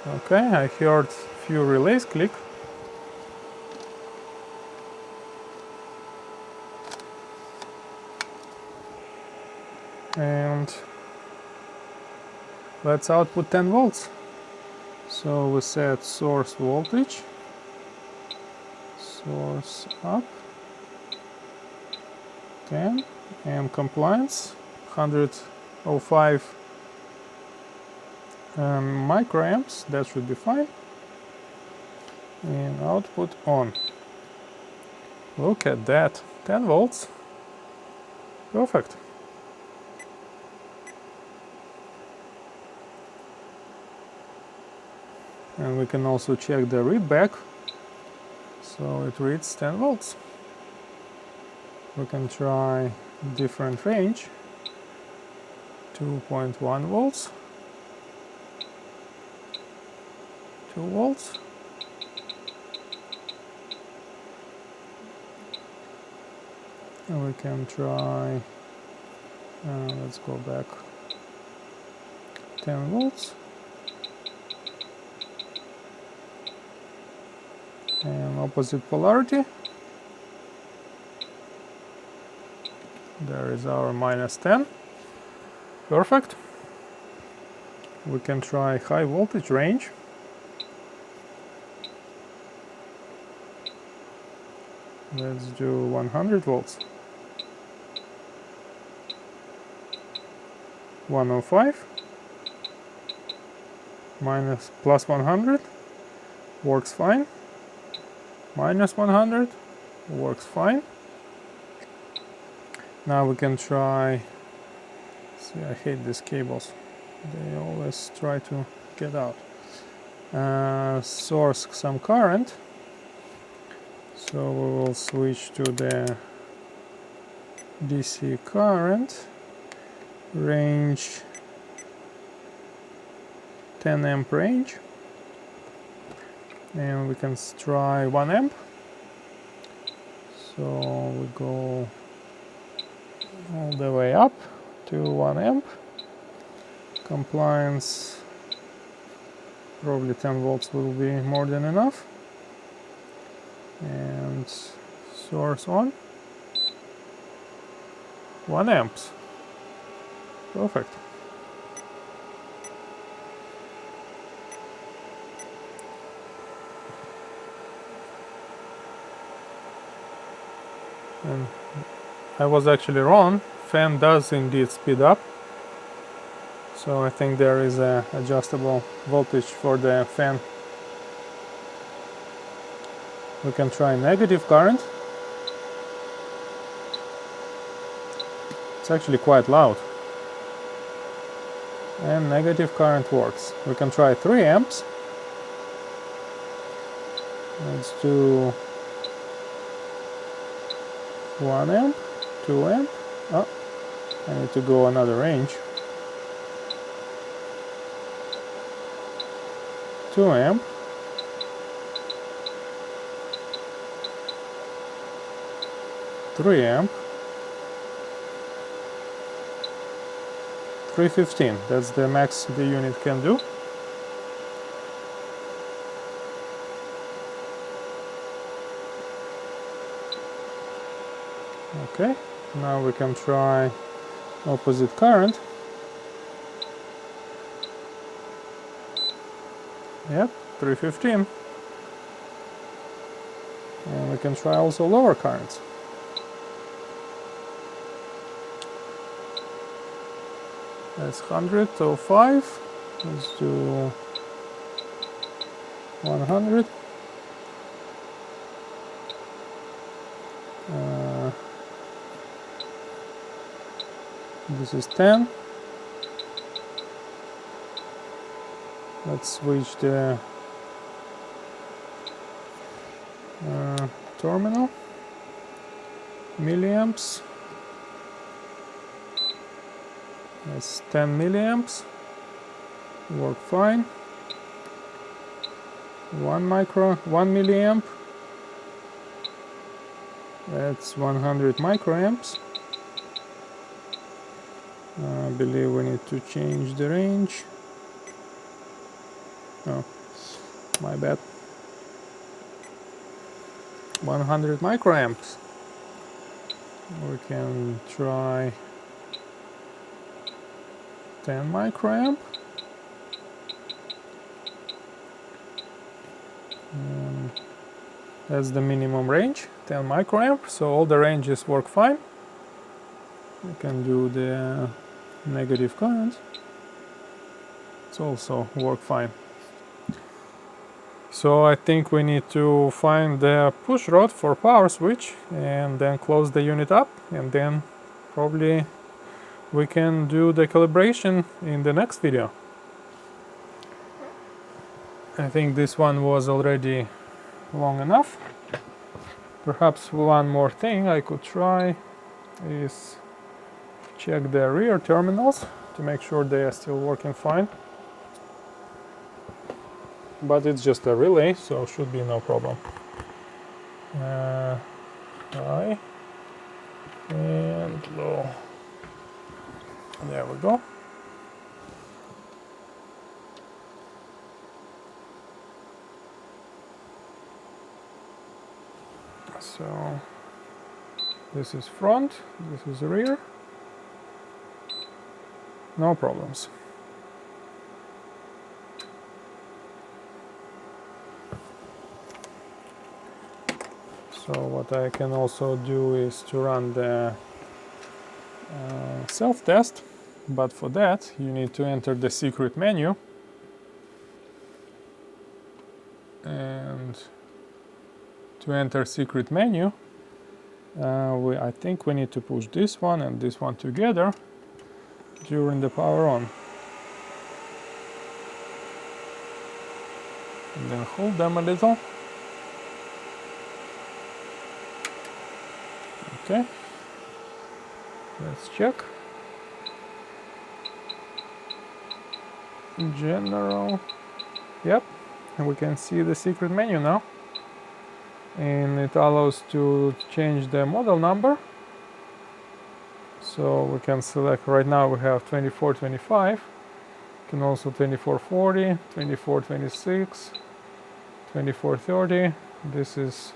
Okay, I heard few relays click. And let's output 10 volts. So we set source voltage, source up, 10, and compliance, 105 microamps, that should be fine. And output on. Look at that, 10 volts, perfect. And we can also check the readback, so it reads 10 volts. We can try different range, 2.1 volts, 2 volts, and we can try, let's go back, 10 volts, and opposite polarity. There is our minus 10. Perfect. We can try high voltage range. Let's do 100 volts. 105 minus plus 100 works fine, minus 100 works fine. Now we can try, see, I hate these cables, they always try to get out. Source some current, so we will switch to the DC current, range 10 amp range, and we can try 1 amp. So we go all the way up to 1 amp. Compliance, probably 10 volts will be more than enough. And source on, 1 amps. Perfect. And I was actually wrong, fan does indeed speed up. So I think there is a adjustable voltage for the fan. We can try negative current. It's actually quite loud. And negative current works. We can try 3 amps. Let's do 1 amp, 2 amp. Oh, I need to go another range. 2 amp. 3 amp. 315, that's the max the unit can do. Okay, now we can try opposite current. Yep, 315. And we can try also lower currents. That's 105. Let's do 100. This is 10. Let's switch the terminal. Milliamps. That's 10 milliamps. Work fine. 1 milliamp. That's 100 microamps. I believe we need to change the range. Oh, my bad. 100 microamps. We can try 10 microamp. That's the minimum range, 10 microamp, so all the ranges work fine. We can do the negative current. It's also work fine. So I think we need to find the push rod for power switch and then close the unit up, and then probably we can do the calibration in the next video. I think this one was already long enough. Perhaps one more thing I could try is check the rear terminals to make sure they are still working fine. But it's just a relay, so should be no problem. High and low. There we go. So this is front, this is rear. No problems. So what I can also do is to run the self-test but for that you need to enter the secret menu, and to enter secret menu I think we need to push this one and this one together during the power on, and then hold them a little. Okay, let's check. General, yep, and we can see the secret menu now, and it allows to change the model number. So we can select, right now we have 2425, you can also 2440, 2426, 2430, this is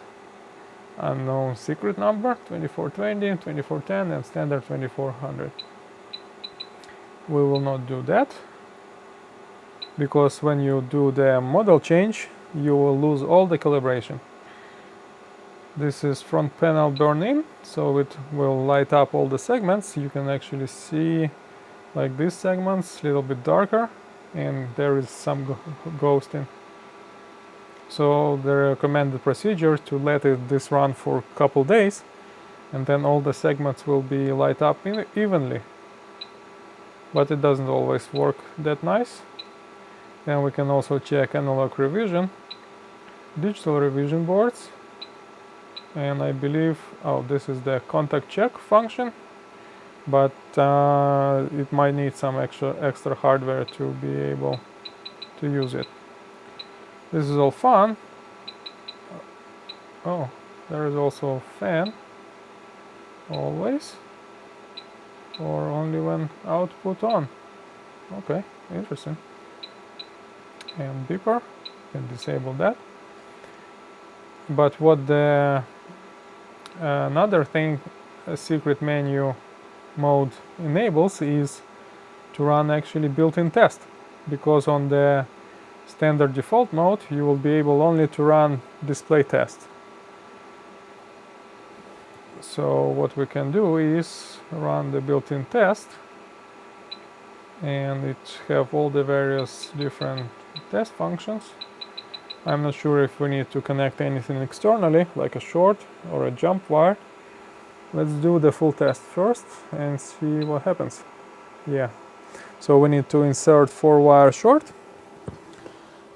unknown secret number, 2420, 2410, and standard 2400. We will not do that, because when you do the model change, you will lose all the calibration. This is front panel burn in, so it will light up all the segments. You can actually see like these segments, a little bit darker, and there is some ghosting. So the recommended procedure to let this run for a couple days, and then all the segments will be light up evenly. But it doesn't always work that nice. Then we can also check analog revision, digital revision boards, and I believe, oh, this is the contact check function, but it might need some extra hardware to be able to use it. This is all fun. Oh, there is also a fan. Always? Or only when output on? Okay, interesting. And beeper, can disable that. But what the another thing a secret menu mode enables is to run actually built-in test, because on the standard default mode you will be able only to run display test. So what we can do is run the built-in test, and it have all the various different test functions. I'm not sure if we need to connect anything externally, like a short or a jump wire. Let's do the full test first and see what happens. Yeah, so we need to insert 4-wire short.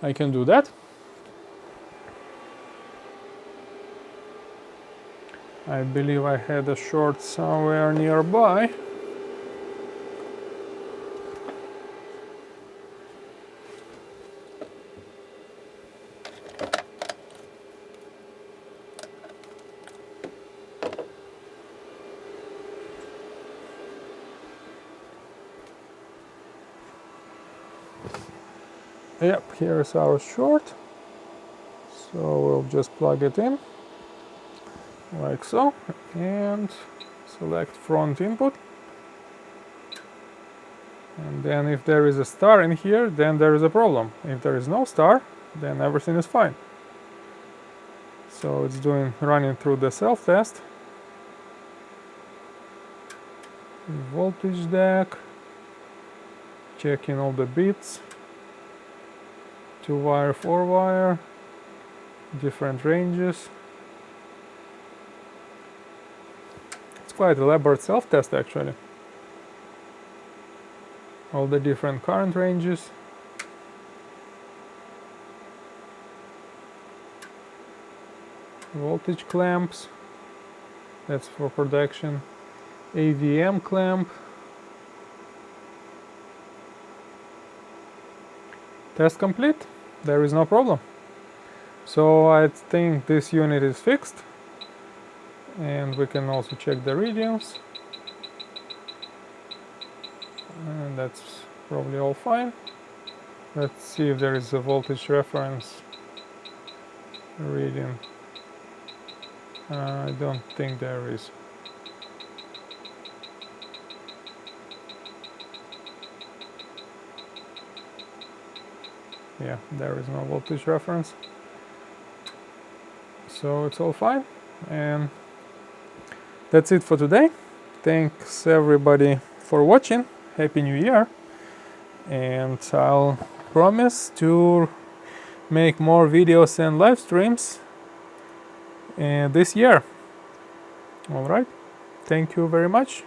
I can do that. I believe I had a short somewhere nearby. Yep, here's our short. So we'll just plug it in, like so, and select front input. And then if there is a star in here, then there is a problem. If there is no star, then everything is fine. So it's running through the self-test. Voltage deck, checking all the bits. 2-wire, 4-wire, different ranges. It's quite elaborate self-test actually. All the different current ranges. Voltage clamps, that's for production. AVM clamp. Test complete. There is no problem. So I think this unit is fixed, and we can also check the readings, and that's probably all fine. Let's see if there is a voltage reference reading. I don't think there is. Yeah, there is no voltage reference. So it's all fine, and that's it for today. Thanks everybody for watching. Happy New Year, and I'll promise to make more videos and live streams this year. All right, thank you very much.